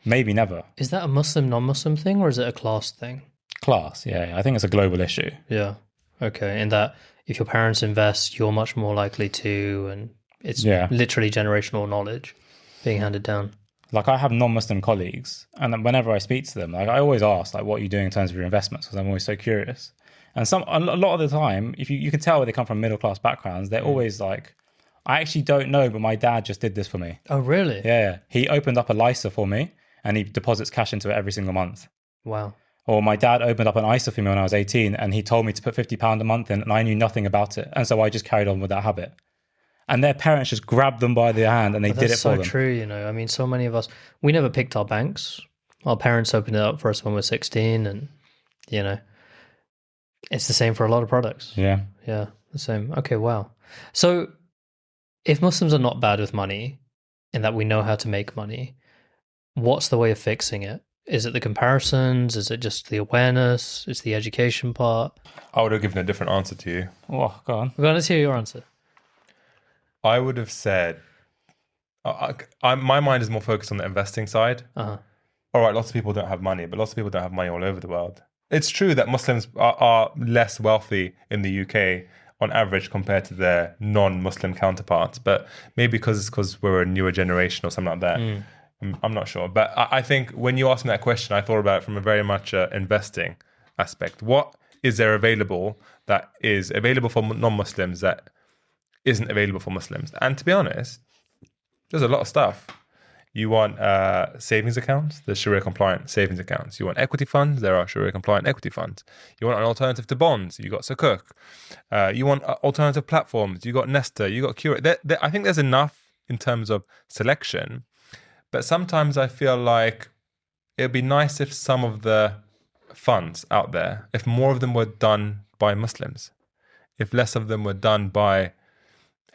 Maybe never. Is that a Muslim, non-Muslim thing, or is it a class thing? Class, yeah. I think it's a global issue. Yeah. Okay. In that if your parents invest, you're much more likely to, and it's literally generational knowledge being handed down. Like I have non-Muslim colleagues, and whenever I speak to them, like I always ask, like, what are you doing in terms of your investments? Because I'm always so curious. And a lot of the time, if you can tell where they come from middle-class backgrounds, they're always like, I actually don't know, but my dad just did this for me. Oh, really? Yeah. He opened up a LISA for me and he deposits cash into it every single month. Wow. Or my dad opened up an ISA for me when I was 18 and he told me to put £50 a month in, and I knew nothing about it. And so I just carried on with that habit. And their parents just grabbed them by the hand and they did it for them. That's so true, you know. I mean, so many of us, we never picked our banks. Our parents opened it up for us when we were 16, and, you know, it's the same for a lot of products. Yeah. Yeah, the same. Okay, wow. So if Muslims are not bad with money and that we know how to make money, what's the way of fixing it? Is it the comparisons? Is it just the awareness? Is the education part? I would have given a different answer to you. Oh, go on. Well, let's hear your answer. I would have said, my mind is more focused on the investing side. Uh-huh. All right, lots of people don't have money, but lots of people don't have money all over the world. It's true that Muslims are less wealthy in the UK on average compared to their non-Muslim counterparts, but maybe because we're a newer generation or something like that. I'm not sure. But I think when you asked me that question, I thought about it from a very much investing aspect. What is there available that is available for non-Muslims that isn't available for Muslims? And to be honest, there's a lot of stuff. You want savings accounts, there's Sharia compliant savings accounts. You want equity funds, there are Sharia compliant equity funds. You want an alternative to bonds, you got Sukuk. You want alternative platforms, you got Nesta, you got Curate. I think there's enough in terms of selection, but sometimes I feel like it'd be nice if some of the funds out there, if more of them were done by Muslims, if less of them were done by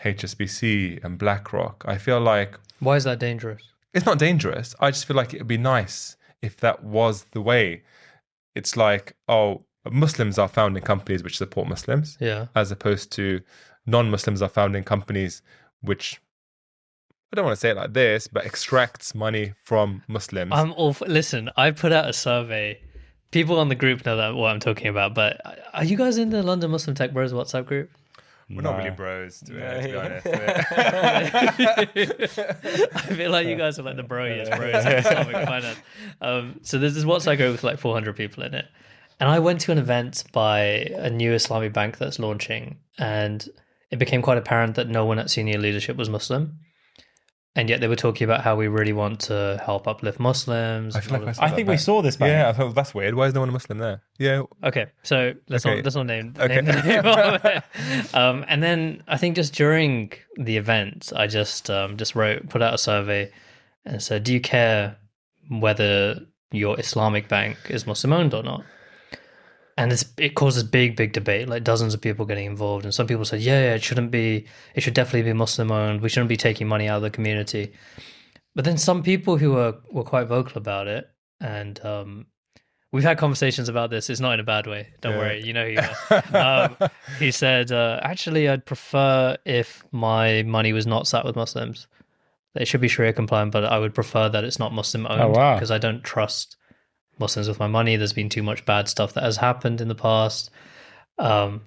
HSBC and BlackRock. I feel like... Why is that dangerous? It's not dangerous. I just feel like it would be nice if that was the way. It's like, oh, Muslims are founding companies which support Muslims, as opposed to non-Muslims are founding companies which I don't want to say it like this, but extracts money from Muslims. I'm all listen, I put out a survey. People on the group know that what I'm talking about, but are you guys in the London Muslim Tech Bros WhatsApp group? We're not really bros, to be honest. I feel like you guys are like the bros of Islamic finance. So there's this WhatsApp group with like 400 people in it. And I went to an event by a new Islamic bank that's launching, and it became quite apparent that no one at senior leadership was Muslim. And yet they were talking about how we really want to help uplift Muslims. I feel like I think we saw this back. Yeah, I thought that's weird. Why is no one a Muslim there? Yeah. Okay, so let's not name the name of it. And then I think just during the event, I just put out a survey and said, "Do you care whether your Islamic bank is Muslim owned or not?" And it causes big debate, like dozens of people getting involved. And some people said, yeah, it shouldn't be, it should definitely be Muslim owned. We shouldn't be taking money out of the community. But then some people who were quite vocal about it, and we've had conversations about this. It's not in a bad way. Don't worry. You know who you are. He said, actually, I'd prefer if my money was not sat with Muslims. It should be Sharia compliant, but I would prefer that it's not Muslim owned because I don't trust Muslims with my money. There's been too much bad stuff that has happened in the past. And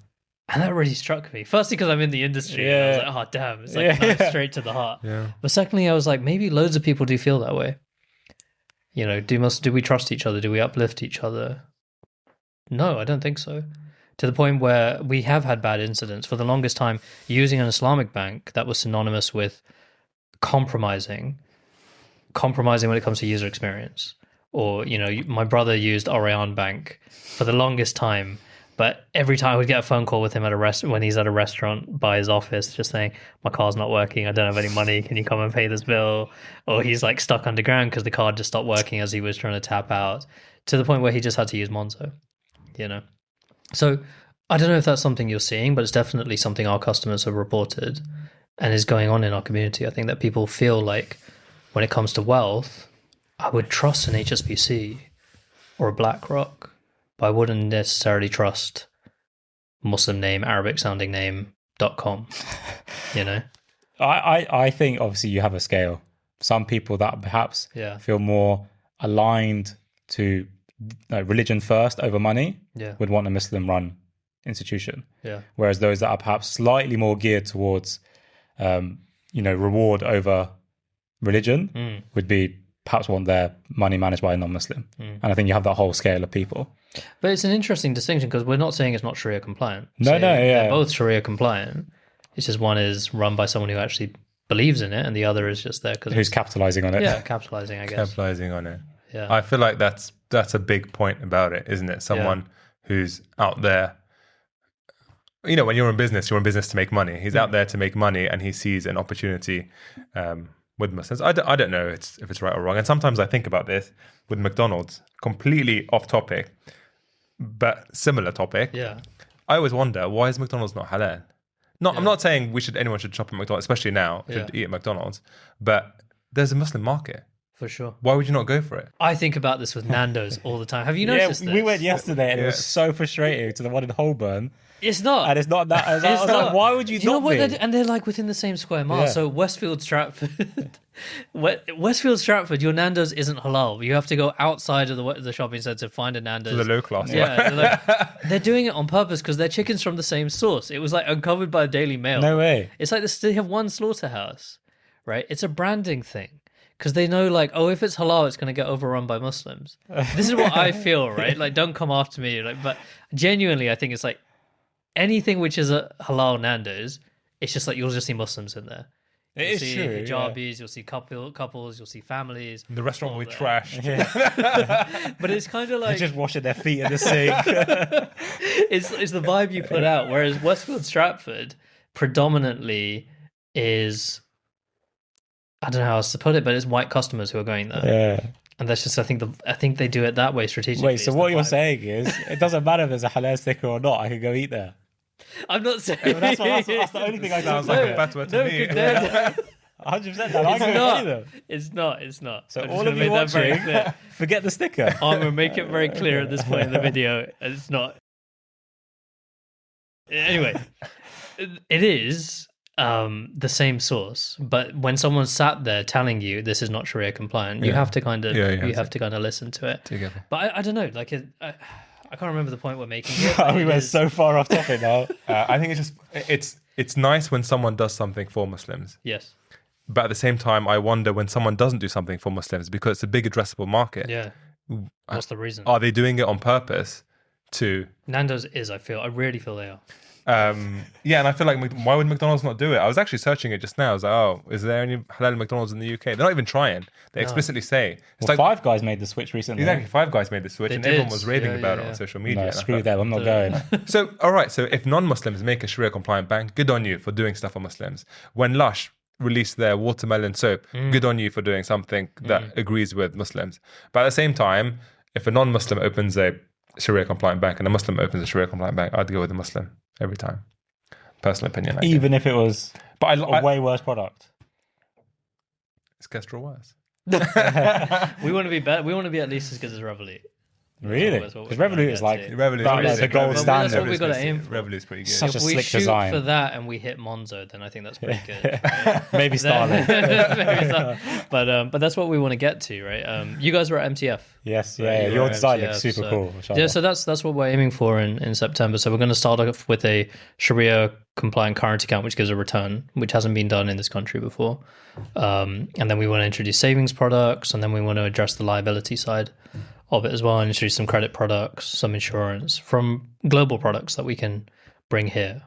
that really struck me. Firstly, because I'm in the industry. And I was like, oh, damn. It's like straight to the heart. Yeah. But secondly, I was like, maybe loads of people do feel that way. You know, do we trust each other? Do we uplift each other? No, I don't think so. To the point where we have had bad incidents. For the longest time, using an Islamic bank that was synonymous with compromising when it comes to user experience. Or, you know, my brother used Orion Bank for the longest time, but every time I would get a phone call with him at when he's at a restaurant by his office, just saying, my car's not working, I don't have any money, can you come and pay this bill? Or he's like stuck underground because the card just stopped working as he was trying to tap out, to the point where he just had to use Monzo, you know? So I don't know if that's something you're seeing, but it's definitely something our customers have reported and is going on in our community. I think that people feel like when it comes to wealth, I would trust an HSBC or a BlackRock, but I wouldn't necessarily trust Muslim name, Arabic sounding name.com, you know? I think obviously you have a scale. Some people that perhaps feel more aligned to religion first over money would want a Muslim run institution. Yeah. Whereas those that are perhaps slightly more geared towards, reward over religion would be perhaps want their money managed by a non-Muslim. And I think you have that whole scale of people. But it's an interesting distinction because we're not saying it's not Sharia compliant. They're both Sharia compliant. It's just one is run by someone who actually believes in it and the other is just there because... Who's capitalizing on it. Yeah, capitalizing, I guess. Capitalizing on it. Yeah. I feel like that's a big point about it, isn't it? Someone who's out there... You know, when you're in business to make money. He's out there to make money and he sees an opportunity... with Muslims. I don't know if it's right or wrong. And sometimes I think about this with McDonald's, completely off topic, but similar topic. Yeah. I always wonder, why is McDonald's not halal? I'm not saying anyone should shop at McDonald's, especially now, should eat at McDonald's, but there's a Muslim market. For sure. Why would you not go for it? I think about this with Nando's all the time. Have you noticed this? We went yesterday and it was so frustrating to the one in Holborn. It's not. And it's not that. I was like, why would you not be? And they're like within the same square mile. Yeah. So Westfield, Stratford, your Nando's isn't halal. You have to go outside of the shopping centre to find a Nando's. To the low class. Yeah. They're doing it on purpose because their chicken's from the same source. It was like uncovered by the Daily Mail. No way. It's like they have one slaughterhouse, right? It's a branding thing. Because they know, like, if it's halal, it's going to get overrun by Muslims. This is what I feel, right? Like, don't come after me. Like, but genuinely, I think it's like anything which is a halal Nando's, it's just like you'll just see Muslims in there. You'll see true. Hijabis, you'll see couples, you'll see families. The restaurant will be trashed. Yeah. But it's kind of like... They're just washing their feet in the sink. It's the vibe you put out. Whereas Westfield Stratford predominantly is... I don't know how else to put it, but it's white customers who are going there. Yeah. And that's just, I think they do it that way strategically. Wait, so what you're saying is, it doesn't matter if there's a halal sticker or not, I can go eat there. I'm not saying... That's the only thing I sounds like a fatwa to me. 100% that I can go eat them. It's not. So all of you watching, forget the sticker. I'm going to make it very clear at this point in the video. It's not. Anyway, it is... the same source, but when someone's sat there telling you this is not Sharia compliant, you have to kind of you have to kind of listen to it together. But I don't know, like I can't remember the point we're making here. We went so far off topic now. I think it's nice when someone does something for Muslims. Yes. But at the same time, I wonder when someone doesn't do something for Muslims because it's a big addressable market. Yeah. What's the reason? Are they doing it on purpose to... Nando's is, I really feel they are. Yeah, and I feel like why would McDonald's not do it? I was actually searching it just now. I was like, oh, is there any halal McDonald's in the UK? They're not even trying. They explicitly say it's like Five Guys made the switch recently. Exactly, Five Guys made the switch, and everyone was raving about it on social media. No, screw them. I'm not going. So, all right. So, if non-Muslims make a Sharia compliant bank, good on you for doing stuff for Muslims. When Lush released their watermelon soap, good on you for doing something that agrees with Muslims. But at the same time, if a non-Muslim opens a Sharia compliant bank and a Muslim opens a Sharia compliant bank, I'd go with the Muslim every time. Personal opinion. Even if it was a way worse product. Is Kestrl worse? We want to be better. We want to be at least as good as Revolut. Really? Because Revolut is like the gold standard. That's what we've got to aim for. Revolut's pretty good. Such a if we slick shoot design. for that and we hit Monzo, then I think that's pretty good. Right? Maybe Starlink. But that's what we want to get to, right? You guys were at MTF. Yes, right? your design looks super cool. Yeah, so that's what we're aiming for in September. So we're going to start off with a Sharia compliant current account, which gives a return, which hasn't been done in this country before. And then we want to introduce savings products, and then we want to address the liability side of it as well, and introduce some credit products, some insurance from global products that we can bring here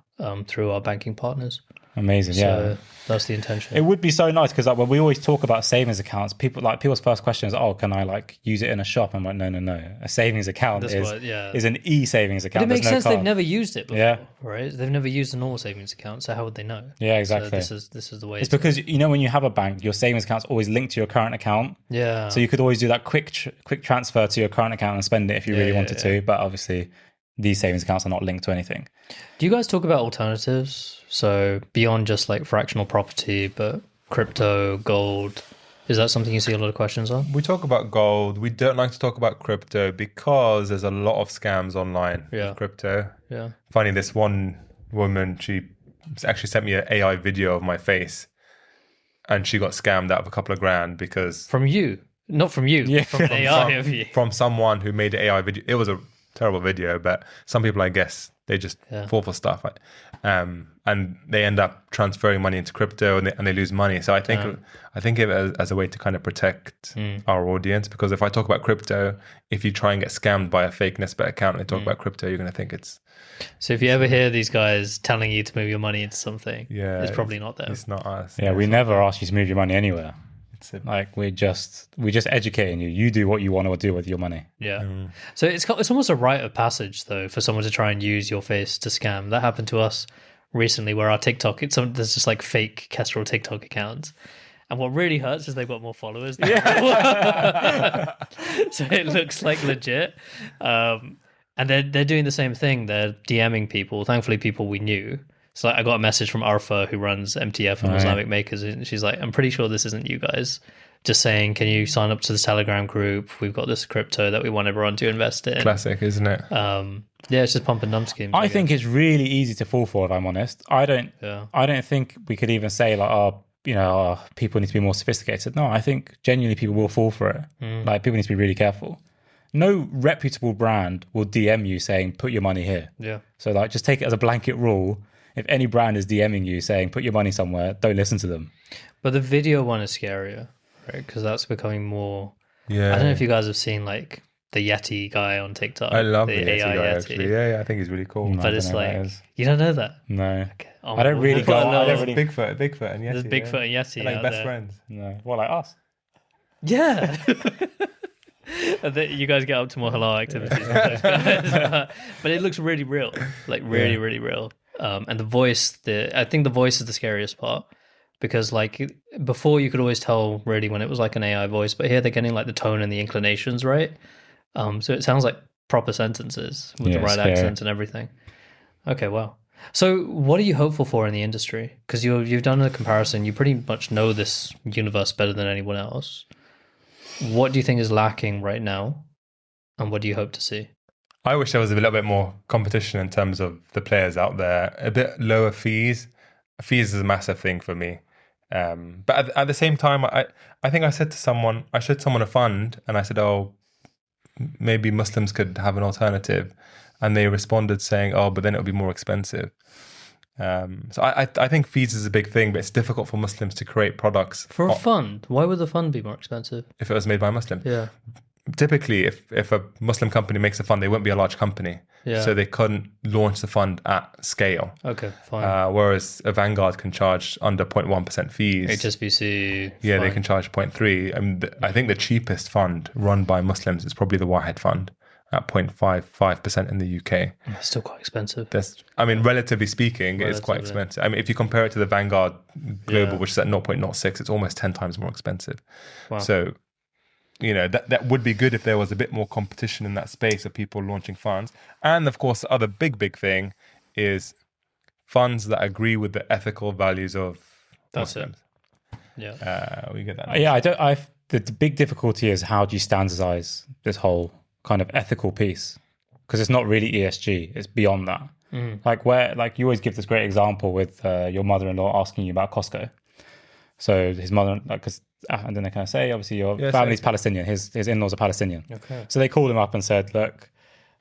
through our banking partners. Amazing, So that's the intention. It would be so nice because when we always talk about savings accounts, people's first question is, "Oh, can I use it in a shop?" I'm like, no. A savings account is an e-savings account. But it makes sense. They've never used it before, Yeah. right? They've never used a normal savings account, so how would they know? Yeah, exactly. So this is the way. It's because when you have a bank, your savings account's always linked to your current account. Yeah. So you could always do that quick transfer to your current account and spend it if you really wanted to. But obviously, these savings accounts are not linked to anything. Do you guys talk about alternatives? So beyond just like fractional property, but crypto, gold, is that something you see a lot of questions on? We talk about gold. We don't like to talk about crypto because there's a lot of scams online with crypto. Yeah. Funny, this one woman, she actually sent me an AI video of my face and she got scammed out of a couple of grand because... From you? Not from you, from an AI of you. From someone who made an AI video. It was a terrible video, but some people, I guess, they just fall for stuff. And they end up transferring money into crypto and they lose money. So I think of it as a way to kind of protect our audience, because if I talk about crypto, if you try and get scammed by a fake Nisba account and they talk about crypto, you're going to think it's... So if you ever hear these guys telling you to move your money into something, it's probably not them. It's not us. Yeah, we never ask you to move your money anywhere. We're just educating you. You do what you want to do with your money. Yeah. So it's almost a rite of passage though for someone to try and use your face to scam. That happened to us recently, where our TikTok, there's just like fake Kestrl TikTok accounts. And what really hurts is they've got more followers. So it looks like legit. And they're doing the same thing. They're DMing people, thankfully people we knew. So I got a message from Arfa, who runs MTF and Islamic Makers, and she's like, I'm pretty sure this isn't you guys. Just saying, can you sign up to this Telegram group? We've got this crypto that we want everyone to invest in. Classic, isn't it? It's just pump and dump schemes. I think it's really easy to fall for, if I'm honest. I don't think we could even say people need to be more sophisticated. No, I think genuinely people will fall for it. Like, people need to be really careful. No reputable brand will DM you saying, put your money here. Yeah. So just take it as a blanket rule. If any brand is DMing you saying, put your money somewhere, don't listen to them. But the video one is scarier, right? Because that's becoming more... Yeah. I don't know if you guys have seen the Yeti guy on TikTok. I love the AI guy, actually. Yeah, I think he's really cool. But it's you don't know that? No. Okay. I don't really go... Bigfoot and Yeti. There's Bigfoot and Yeti like best friends. No. Well, like us. Yeah. You guys get up to more halal activities than those guys. But it looks really real. Really real. And the voice, I think the voice is the scariest part, because before you could always tell really when it was like an AI voice, but here they're getting the tone and the inclinations right. So it sounds like proper sentences with the right accent and everything. Okay, wow. So what are you hopeful for in the industry? Because you've done a comparison. You pretty much know this universe better than anyone else. What do you think is lacking right now, and what do you hope to see? I wish there was a little bit more competition in terms of the players out there, a bit lower fees, fees is a massive thing for me. But at the same time, I think I showed someone a fund, and I said, oh, maybe Muslims could have an alternative, and they responded saying, oh, but then it would be more expensive. So I think fees is a big thing, but it's difficult for Muslims to create products. For a fund, why would the fund be more expensive? If it was made by a Muslim. Yeah. Typically, if a Muslim company makes a fund, they won't be a large company. Yeah. So they couldn't launch the fund at scale. Okay, fine. Whereas a Vanguard can charge under 0.1% fees. HSBC. Yeah, fine. they can charge 0.3. I mean, I think the cheapest fund run by Muslims is probably the Wahed Fund at 0.55% in the UK. It's still quite expensive. Relatively speaking, it's quite expensive. I mean, if you compare it to the Vanguard Global, which is at 0.06, it's almost 10 times more expensive. Wow. So, that would be good if there was a bit more competition in that space of people launching funds. And of course, the other big thing is funds that agree with the ethical values of Muslims. Yeah. We get that. Yeah, the big difficulty is how do you standardize this whole kind of ethical piece? Because it's not really ESG, it's beyond that. Like you always give this great example with your mother-in-law asking you about Costco. So his mother, because I don't know, can I say, obviously your family's Palestinian, his in-laws are Palestinian. Okay. So they called him up and said, look,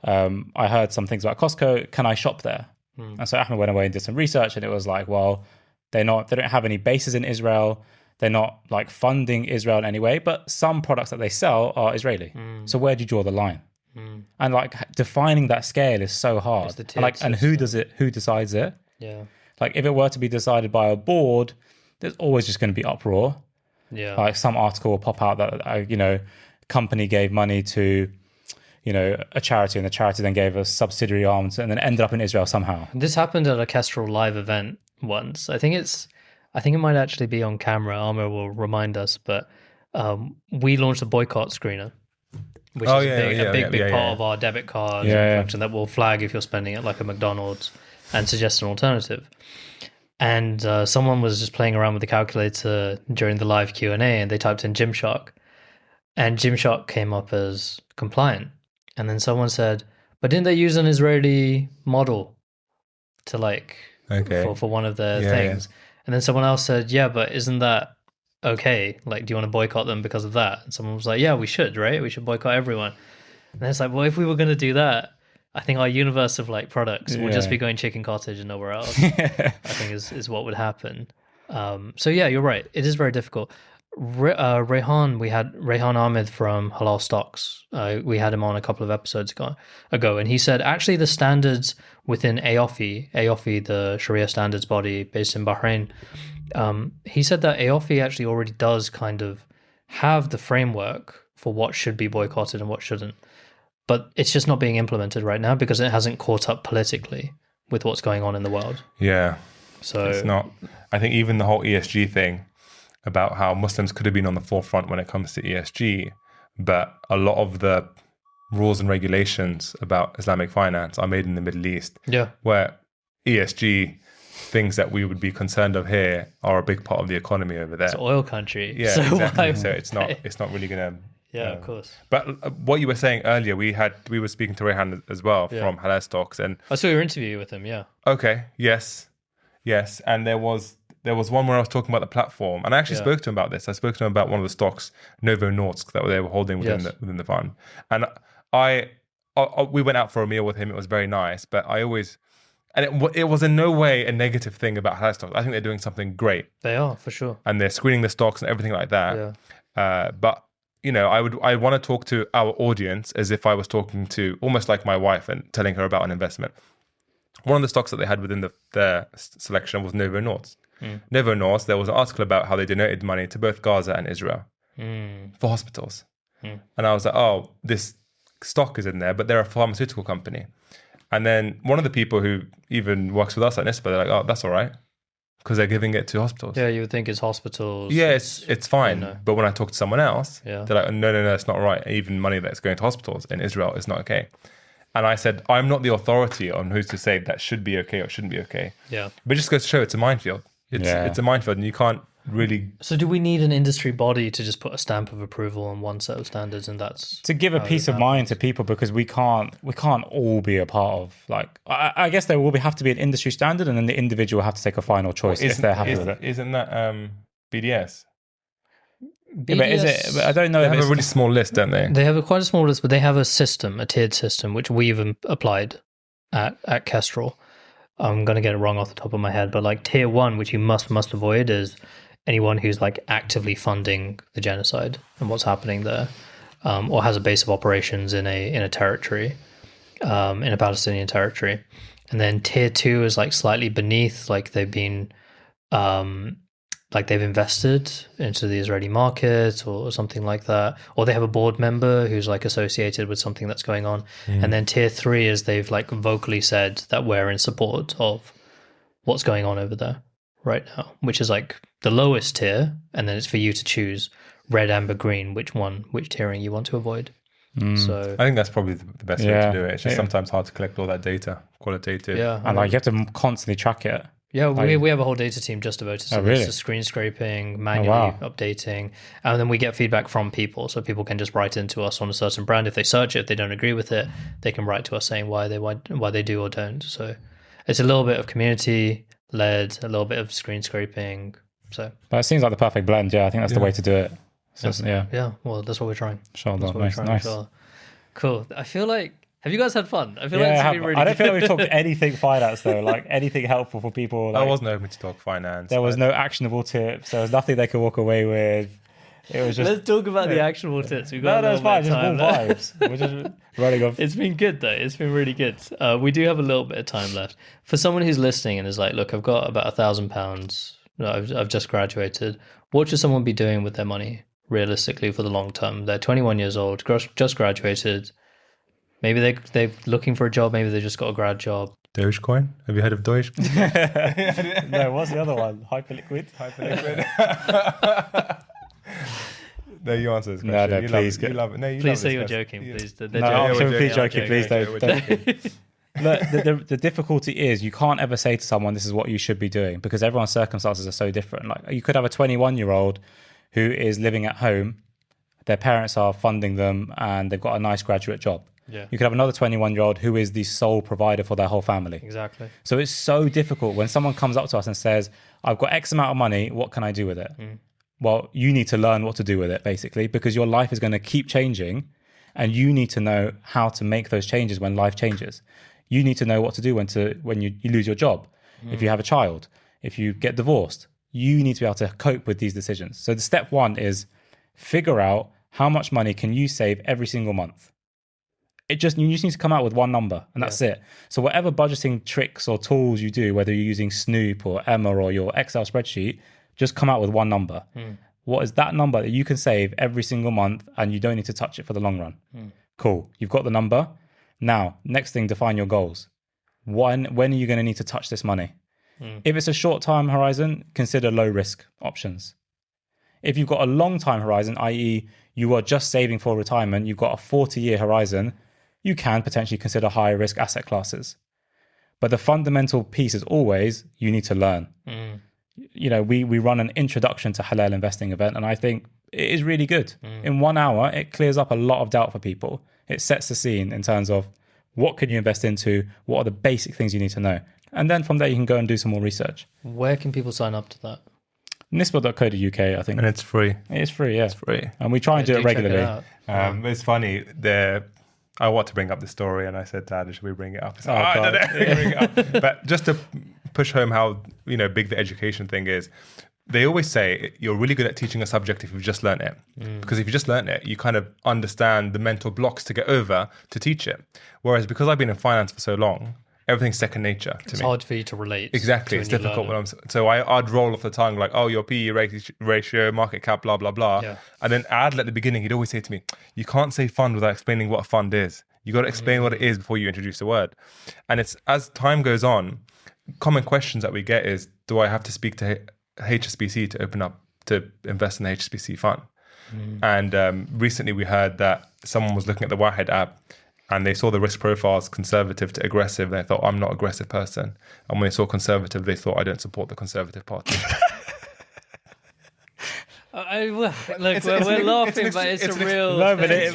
I heard some things about Costco, can I shop there? And so Ahmad went away and did some research, and it was like, well, they don't have any bases in Israel. They're not like funding Israel in any way, but some products that they sell are Israeli. So where do you draw the line? And like defining that scale is so hard. And who decides it? Yeah. Like if it were to be decided by a board, there's always just going to be uproar. Yeah. Like some article will pop out that company gave money to a charity, and the charity then gave a subsidiary arm and then ended up in Israel somehow. This happened at a Kestrl live event once. I think it might actually be on camera. Amr will remind us, but we launched a boycott screener, which is a big part of our debit card function that will flag if you're spending at like a McDonald's and suggest an alternative. And someone was just playing around with the calculator during the live Q&A, and they typed in Gymshark, and Gymshark came up as compliant. And then someone said, but didn't they use an Israeli model to for one of their things? Yeah. And then someone else said, yeah, but isn't that okay? Like, do you want to boycott them because of that? And someone was like, yeah, we should, right? We should boycott everyone. And then it's like, well, if we were going to do that, I think our universe of like products will just be going Chicken Cottage and nowhere else. I think is what would happen. So yeah, you're right. It is very difficult. Rehan Ahmed from Halal Stocks. We had him on a couple of episodes ago, and he said actually the standards within AOFI, the Sharia standards body based in Bahrain, he said that AOFI actually already does kind of have the framework for what should be boycotted and what shouldn't. But it's just not being implemented right now because it hasn't caught up politically with what's going on in the world. Yeah. So it's not. I think even the whole ESG thing about how Muslims could have been on the forefront when it comes to ESG, but a lot of the rules and regulations about Islamic finance are made in the Middle East. Yeah. Where ESG things that we would be concerned of here are a big part of the economy over there. It's an oil country. Yeah, so exactly. So it's not really going to. Yeah, of course. But what you were saying earlier, we were speaking to Rehan as well from Halal Stocks, and I saw your interview with him. Yeah. Okay. Yes. And there was one where I was talking about the platform, and I actually spoke to him about this. I spoke to him about one of the stocks, Novo Nordisk, that they were holding within the fund, and we went out for a meal with him. It was very nice, but it was in no way a negative thing about Halal Stocks. I think they're doing something great. They are, for sure, and they're screening the stocks and everything like that. Yeah. But I want to talk to our audience as if I was talking to almost like my wife and telling her about an investment. One of the stocks that they had within their selection was Novo Nordisk. Novo Nordisk, there was an article about how they donated money to both Gaza and Israel for hospitals. And I was like, oh, this stock is in there, but they're a pharmaceutical company. And then one of the people who even works with us at Nisba, they're like, oh, that's all right, because they're giving it to hospitals. Yeah, you would think it's hospitals. Yeah, it's fine. But when I talk to someone else, they're like, no, it's not right. Even money that's going to hospitals in Israel is not okay. And I said, I'm not the authority on who's to say that should be okay or shouldn't be okay. Yeah. But it just goes to show it's a minefield. It's a minefield, and you can't really. So do we need an industry body to just put a stamp of approval on one set of standards, and that's to give a peace of mind to people, because we can't all be a part of, like, I guess there will have to be an industry standard, and then the individual will have to take a final choice if they're happy with it. Isn't that BDS? BDS, but is it? But I don't know. They if have a really small list, don't they? They have quite a small list, but they have a system, a tiered system, which we've applied at Kestrl. I'm going to get it wrong off the top of my head, but like tier 1, which you must avoid, is anyone who's like actively funding the genocide and what's happening there, or has a base of operations in a territory, in a Palestinian territory. And then tier 2 is like slightly beneath, like they've been, like they've invested into the Israeli market or something like that, or they have a board member who's like associated with something that's going on. And then tier 3 is they've like vocally said that we're in support of what's going on over there right now, which is like the lowest tier. And then it's for you to choose red, amber, green, which tiering you want to avoid. So I think that's probably the best way to do it. It's just sometimes hard to collect all that data, qualitative. Yeah, and like you have to constantly track it. Yeah, we have a whole data team just devoted to this, to screen scraping, manually updating, and then we get feedback from people. So people can just write into us on a certain brand. If they search it, if they don't agree with it, they can write to us saying why they do or don't. So it's a little bit of community led, a little bit of screen scraping. So, but it seems like the perfect blend. Yeah, I think that's the way to do it. So, yeah. Well, that's what we're trying. Nice. Cool. I feel like. Have you guys had fun? I feel like it's been really I don't feel like we've talked anything finance though, like anything helpful for people. Like, I wasn't open to talk finance. There was no actionable tips. There was nothing they could walk away with. It was just. Let's talk about the actionable tips. We've got it's fine. Just all vibes. We're just running off. It's been good though. It's been really good. We do have a little bit of time left. For someone who's listening and is like, look, I've got about £1,000. I've just graduated. What should someone be doing with their money realistically for the long term? They're 21 years old, just graduated. Maybe they're looking for a job. Maybe they just got a grad job. Dogecoin? Have you heard of Dogecoin? No, what's the other one? Hyperliquid? No, you answer this question. No, please. You love it. No, please say you're joking. Please. Please joking. Please don't. Look, the difficulty is you can't ever say to someone, this is what you should be doing, because everyone's circumstances are so different. Like you could have a 21-year-old who is living at home. Their parents are funding them and they've got a nice graduate job. Yeah. You could have another 21-year-old who is the sole provider for their whole family. Exactly. So it's so difficult when someone comes up to us and says, I've got X amount of money, what can I do with it? Well, you need to learn what to do with it, basically, because your life is going to keep changing and you need to know how to make those changes when life changes. You need to know what to do when you lose your job, if you have a child, if you get divorced. You need to be able to cope with these decisions. So the step 1 is figure out how much money can you save every single month. You just need to come out with one number and that's it. So whatever budgeting tricks or tools you do, whether you're using Snoop or Emma or your Excel spreadsheet, just come out with one number. What is that number that you can save every single month and you don't need to touch it for the long run? Cool. You've got the number. Now, next thing, define your goals. When are you going to need to touch this money? If it's a short time horizon, consider low risk options. If you've got a long time horizon, i.e. you are just saving for retirement, you've got a 40-year horizon, you can potentially consider higher risk asset classes. But the fundamental piece is always you need to learn. You know, we run an introduction to halal investing event, and I think it is really good. In 1 hour, it clears up a lot of doubt for people. It sets the scene in terms of what can you invest into, what are the basic things you need to know. And then from there, you can go and do some more research. Where can people sign up to that? Nisba.co.uk, I think. And it's free. It's free, yeah. It's free. And we try and do it regularly. It's funny. I want to bring up the story, and I said to Adel, should we bring it up? Said, I don't know. Bring it up. But just to push home how big the education thing is, they always say you're really good at teaching a subject if you've just learned it. Because if you just learned it, you kind of understand the mental blocks to get over to teach it. Whereas because I've been in finance for so long, everything's second nature to me. It's hard for you to relate. Exactly. It's difficult when I'd roll off the tongue like, oh, your PE ratio, market cap, blah, blah, blah. Yeah. And then Adel at the beginning, he'd always say to me, you can't say fund without explaining what a fund is. You got to explain what it is before you introduce the word. And it's as time goes on, common questions that we get is, do I have to speak to HSBC to open up to invest in the HSBC fund? And recently we heard that someone was looking at the Wahed app and they saw the risk profiles conservative to aggressive. And they thought, I'm not an aggressive person. And when they saw conservative, they thought, I don't support the Conservative Party. Look, we're laughing, but it's a real. No, but it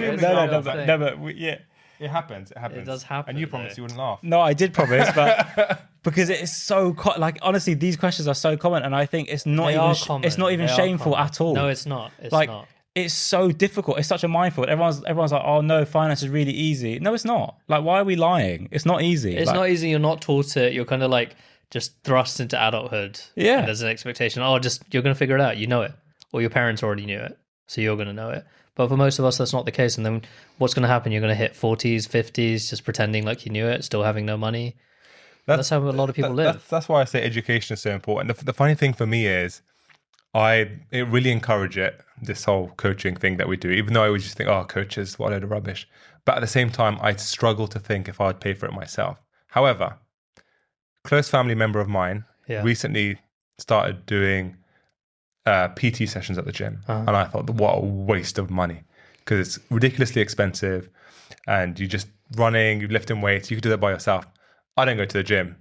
happens. It happens. It does happen. And you promised you wouldn't laugh. No, I did promise, but because it is so honestly, these questions are so common, and I think it's not even shameful at all. No, it's not. It's like, not. It's so difficult. It's such a minefield. Everyone's like, oh no, finance is really easy. No, it's not. Like, why are we lying? It's not easy. It's not easy. You're not taught it. You're kind of like just thrust into adulthood. Yeah. And there's an expectation. Oh, you're going to figure it out. You know it. Or your parents already knew it. So you're going to know it. But for most of us, that's not the case. And then what's going to happen? You're going to hit 40s, 50s, just pretending like you knew it, still having no money. That's how a lot of people live. That's why I say education is so important. The funny thing for me is it really encourage it, this whole coaching thing that we do, even though I always just think, oh, coaches, what a load of rubbish. But at the same time, I struggle to think if I would pay for it myself. However, close family member of mine recently started doing PT sessions at the gym. And I thought, what a waste of money, because it's ridiculously expensive and you're just running, you're lifting weights, you could do that by yourself. I don't go to the gym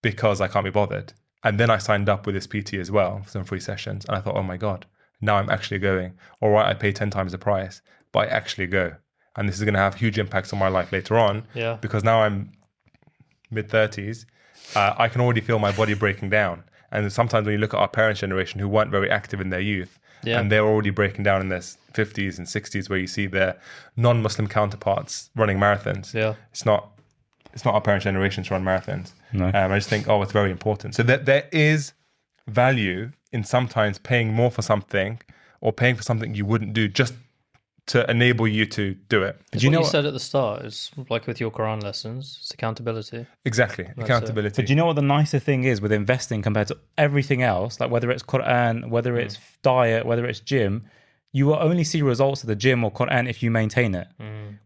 because I can't be bothered. And then I signed up with this PT as well for some free sessions. And I thought, oh my God, now I'm actually going. All right, I pay 10 times the price, but I actually go. And this is going to have huge impacts on my life later on. Yeah. Because now I'm mid-30s, I can already feel my body breaking down. And sometimes when you look at our parents' generation who weren't very active in their youth, and they're already breaking down in their 50s and 60s, where you see their non-Muslim counterparts running marathons. Yeah. It's not our parents' generation to run marathons. No. I just think, it's very important. So there is value in sometimes paying more for something, or paying for something you wouldn't do just to enable you to do it. But you said at the start, it's like with your Quran lessons, it's accountability. Exactly, accountability. But do you know what the nicer thing is with investing compared to everything else? Like whether it's Quran, whether it's diet, whether it's gym, you will only see results of the gym or Quran if you maintain it.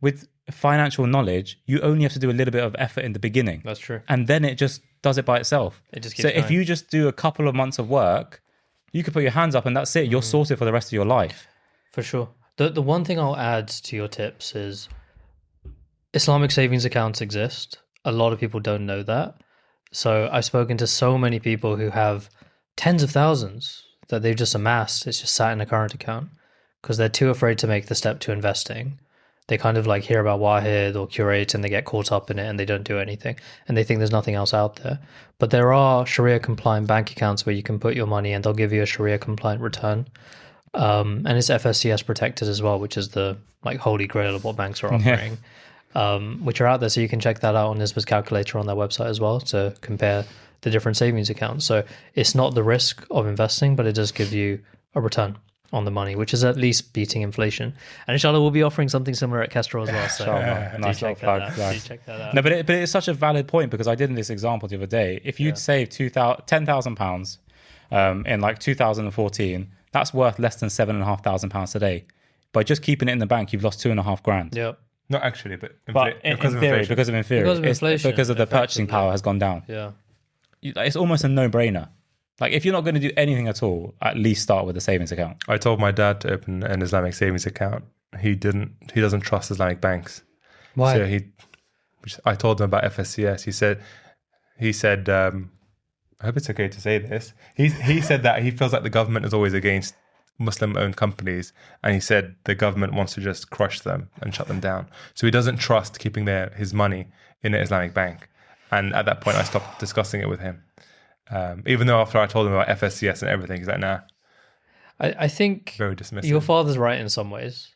With financial knowledge, you only have to do a little bit of effort in the beginning. That's true. And then it just does it by itself. It just keeps so going. If you just do a couple of months of work, you could put your hands up and that's it. You're sorted for the rest of your life. For sure. The one thing I'll add to your tips is Islamic savings accounts exist. A lot of people don't know that. So I've spoken to so many people who have tens of thousands that they've just amassed. It's just sat in a current account because they're too afraid to make the step to investing. They kind of like hear about Wahid or Curate and they get caught up in it and they don't do anything. And they think there's nothing else out there. But there are Sharia compliant bank accounts where you can put your money and they'll give you a Sharia compliant return. And it's FSCS protected as well, which is the like holy grail of what banks are offering, which are out there. So you can check that out on Nisba's calculator on their website as well to compare the different savings accounts. So it's not the risk of investing, but it does give you a return on the money, which is at least beating inflation. And inshallah, we'll be offering something similar at Kestrl as well. So nice check that out. No, but it's such a valid point because I did in this example the other day. If you'd save £10,000 in like 2014, that's worth less than £7,500 today. By just keeping it in the bank, you've lost $2,500. Yep. Not actually, but in theory, because of inflation, because of the purchasing power has gone down. Yeah, it's almost a no-brainer. Like if you're not going to do anything at all, at least start with a savings account. I told my dad to open an Islamic savings account. He doesn't trust Islamic banks. Why? So I told him about FSCS. He said. I hope it's okay to say this. He said that he feels like the government is always against Muslim-owned companies, and he said the government wants to just crush them and shut them down. So he doesn't trust keeping his money in an Islamic bank. And at that point, I stopped discussing it with him. Even though after I told him about FSCS and everything, he's like, nah. I think very dismissive. Your father's right in some ways.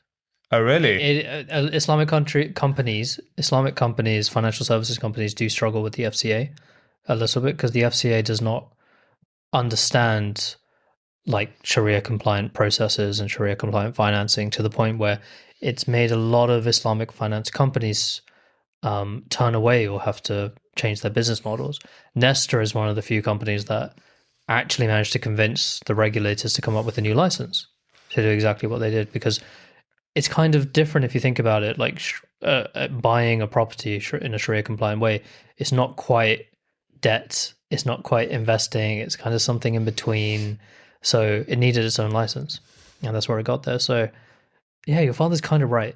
Oh, really? Islamic companies, financial services companies do struggle with the FCA a little bit because the FCA does not understand like Sharia compliant processes and Sharia compliant financing to the point where it's made a lot of Islamic finance companies turn away or have to change their business models. Nesta is one of the few companies that actually managed to convince the regulators to come up with a new license to do exactly what they did, because it's kind of different if you think about it. Like buying a property in a Sharia compliant way, it's not quite debt, it's not quite investing, it's kind of something in between. So it needed its own license, and that's where it got there. So yeah, your father's kind of right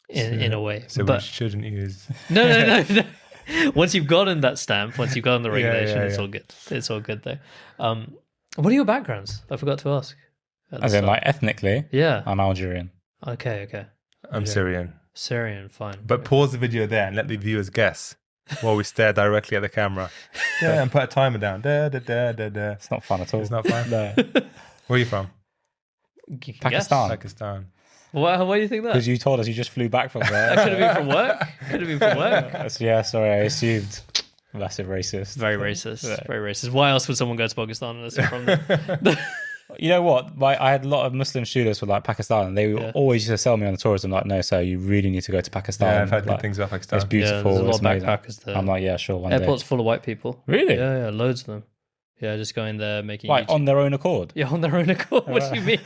in a way. So we shouldn't use... No. Once you've gotten that stamp, once you've gotten the regulation, it's all good. It's all good though. What are your backgrounds? I forgot to ask. As in, like, ethnically? Yeah. I'm Algerian. Okay. I'm Syrian. Syrian, fine. But pause the video there and let the viewers guess while we stare directly at the camera. Yeah, and put a timer down. Da, da, da, da, da. It's not fun at all. It's not fun? No. Where are you from? You can Pakistan. guess. Pakistan. Why do you think that? Because you told us you just flew back from there. That could have been from work. Yeah, sorry, I assumed. Massive racist. Very racist. Yeah. Very racist. Why else would someone go to Pakistan unless they're from there? You know what? I had a lot of Muslim students with like Pakistan, and they always used to sell me on the tourism. Like, no, sir, you really need to go to Pakistan. Yeah, I've heard good like, things about Pakistan. It's beautiful. Yeah, there's a lot it's of amazing. backpackers there. I'm like, yeah, sure. One Airport's day. full of white people. Really? Yeah, loads of them. Yeah, just going there making Like YouTube. on their own accord. Yeah, on their own accord. What do you mean?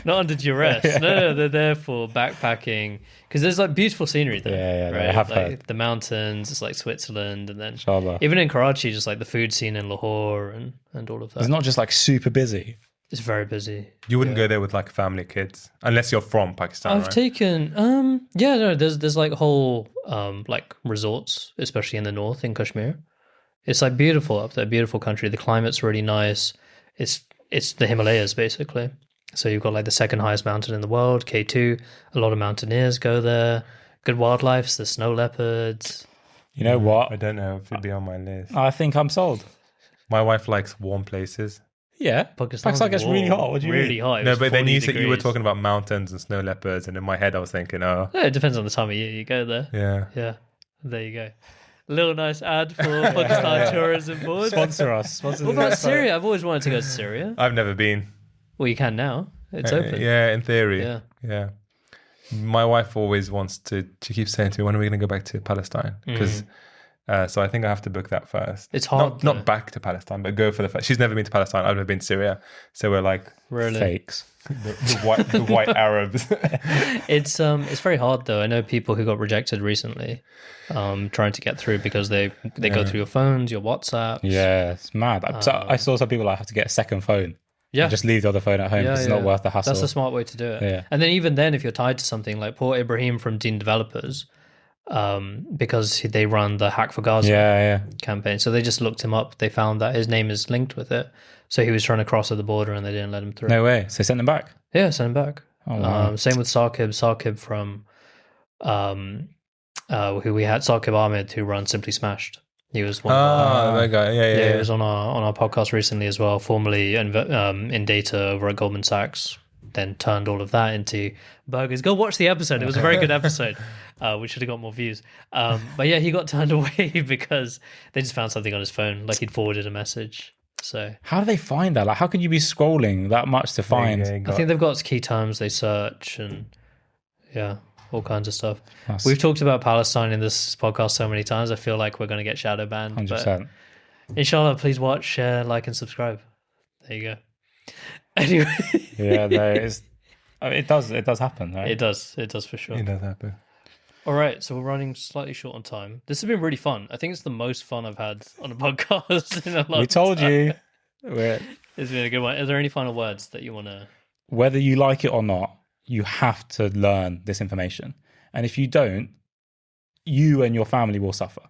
Not under duress. No, they're there for backpacking because there's like beautiful scenery there. Yeah, right? I have like heard. the mountains. It's like Switzerland, and then Inshallah. even in Karachi, just like the food scene in Lahore and all of that. It's not just like super busy. It's very busy. You wouldn't go there with like family, kids, unless you're from Pakistan. I've right? taken there's like whole like resorts, especially in the north in Kashmir. It's like beautiful up there, beautiful country. The climate's really nice. It's the Himalayas basically. So you've got like the second highest mountain in the world, K2. A lot of mountaineers go there. Good wildlife, the snow leopards. You know what? I don't know if it'd be on my list. I think I'm sold. My wife likes warm places. Yeah. Pakistan gets really hot. What do you really mean? hot. It No, was but then 40 you said you were degrees. talking about mountains and snow leopards, and in my head I was thinking, oh, Yeah, it depends on the time of year you go there. yeah. Yeah, there you go. A little nice ad for Pakistan Tourism Board. Sponsor us. What about Syria? I've always wanted to go to Syria. I've never been. Well, you can now. It's open. Yeah, in theory. Yeah. Yeah. My wife always wants to, she keeps saying to me, when are we going to go back to Palestine? Because, so I think I have to book that first. It's hard, Not though. back to Palestine, but go for the first. She's never been to Palestine. I've never been to Syria. So we're like Really. Fakes. the white Arabs. It's very hard though. I know people who got rejected recently, trying to get through because they go through your phones, your WhatsApps. Yeah, it's mad. So I saw some people like have to get a second phone. Yeah. And just leave the other phone at home because it's not worth the hassle. That's a smart way to do it. Yeah. And then even then, if you're tied to something like poor Ibrahim from Teen Developers, because they run the Hack for Gaza Yeah. campaign, so they just looked him up. They found that his name is linked with it. So he was trying to cross at the border and they didn't let him through. No way. So send them back. Yeah, send him back. Oh, wow. Same with Saqib. Saqib from who we had, Saqib Ahmed, who runs Simply Smashed. He was one of our, that guy. Yeah. he was on our podcast recently as well, formerly in data over at Goldman Sachs, then turned all of that into burgers. Go watch the episode. It was a very good episode. We should have got more views. But yeah, he got turned away because they just found something on his phone, like he'd forwarded a message. So How do they find that? Like, how can you be scrolling that much to find? I think they've got key terms they search and all kinds of stuff. That's We've talked about Palestine in this podcast so many times. I feel like we're going to get shadow banned. 100%. But inshallah, please watch, share, like, and subscribe. There you go. Anyway, Yeah, it does happen, right? it does for sure. It does happen. All right, so we're running slightly short on time. This has been really fun. I think it's the most fun I've had on a podcast in a long We told time. you. It's been a good one. Are there any final words that you want to? Whether you like it or not, you have to learn this information. And if you don't, you and your family will suffer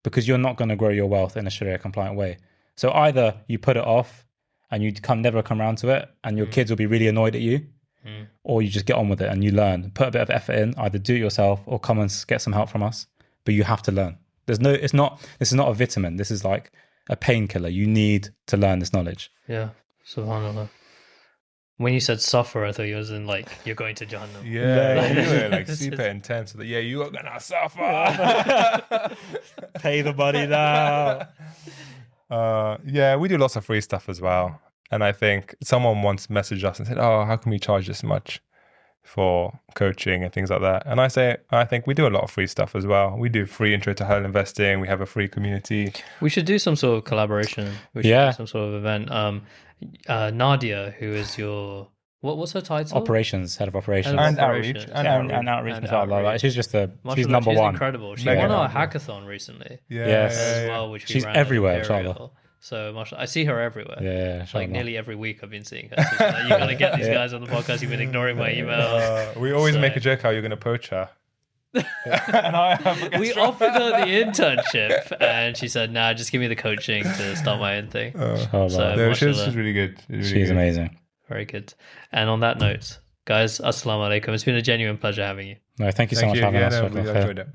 because you're not going to grow your wealth in a Sharia compliant way. So either you put it off and you never come around to it and your kids will be really annoyed at you, or you just get on with it and you learn. Put a bit of effort in, either do it yourself or come and get some help from us. But you have to learn. This is not a vitamin. This is like a painkiller. You need to learn this knowledge. Yeah, subhanAllah. When you said suffer, I thought you was in like you're going to Jahannam. Yeah, you were like super intense. Yeah, you are gonna suffer. Pay the money now. Yeah, we do lots of free stuff as well. And I think someone once messaged us and said, "Oh, how can we charge this much for coaching and things like that?" And I think we do a lot of free stuff as well. We do free intro to halal investing. We have a free community. We should do some sort of collaboration. We should do some sort of event. Nadia, who is your what's her title? Head of operations. Head of And operations. outreach. And outreach. And inshallah. Like, outreach. she's just she's Mashallah, number one. Incredible. She Mega won our number. hackathon recently Yes. as well, which She's we ran at everywhere, Imperial. inshallah. So mashallah, I see her everywhere. Yeah, Like inshallah. nearly every week I've been seeing her. So she's like, you gotta get these guys on the podcast. You've been ignoring my emails. We always So- make a joke how you're going to poach her. And I have We offered her the internship and she said, nah, just give me the coaching to start my own thing. Inshallah. So- No, she's mashallah. really good. She's amazing. Very good. And on that note, guys, assalamu alaikum. It's been a genuine pleasure having you. No, thank you so much for having us. We enjoyed it.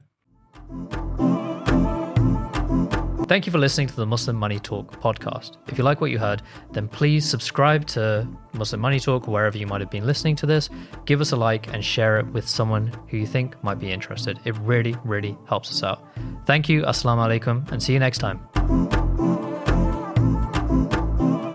Thank you for listening to the Muslim Money Talk podcast. If you like what you heard, then please subscribe to Muslim Money Talk wherever you might have been listening to this. Give us a like and share it with someone who you think might be interested. It really, really helps us out. Thank you, assalamu alaikum, and see you next time.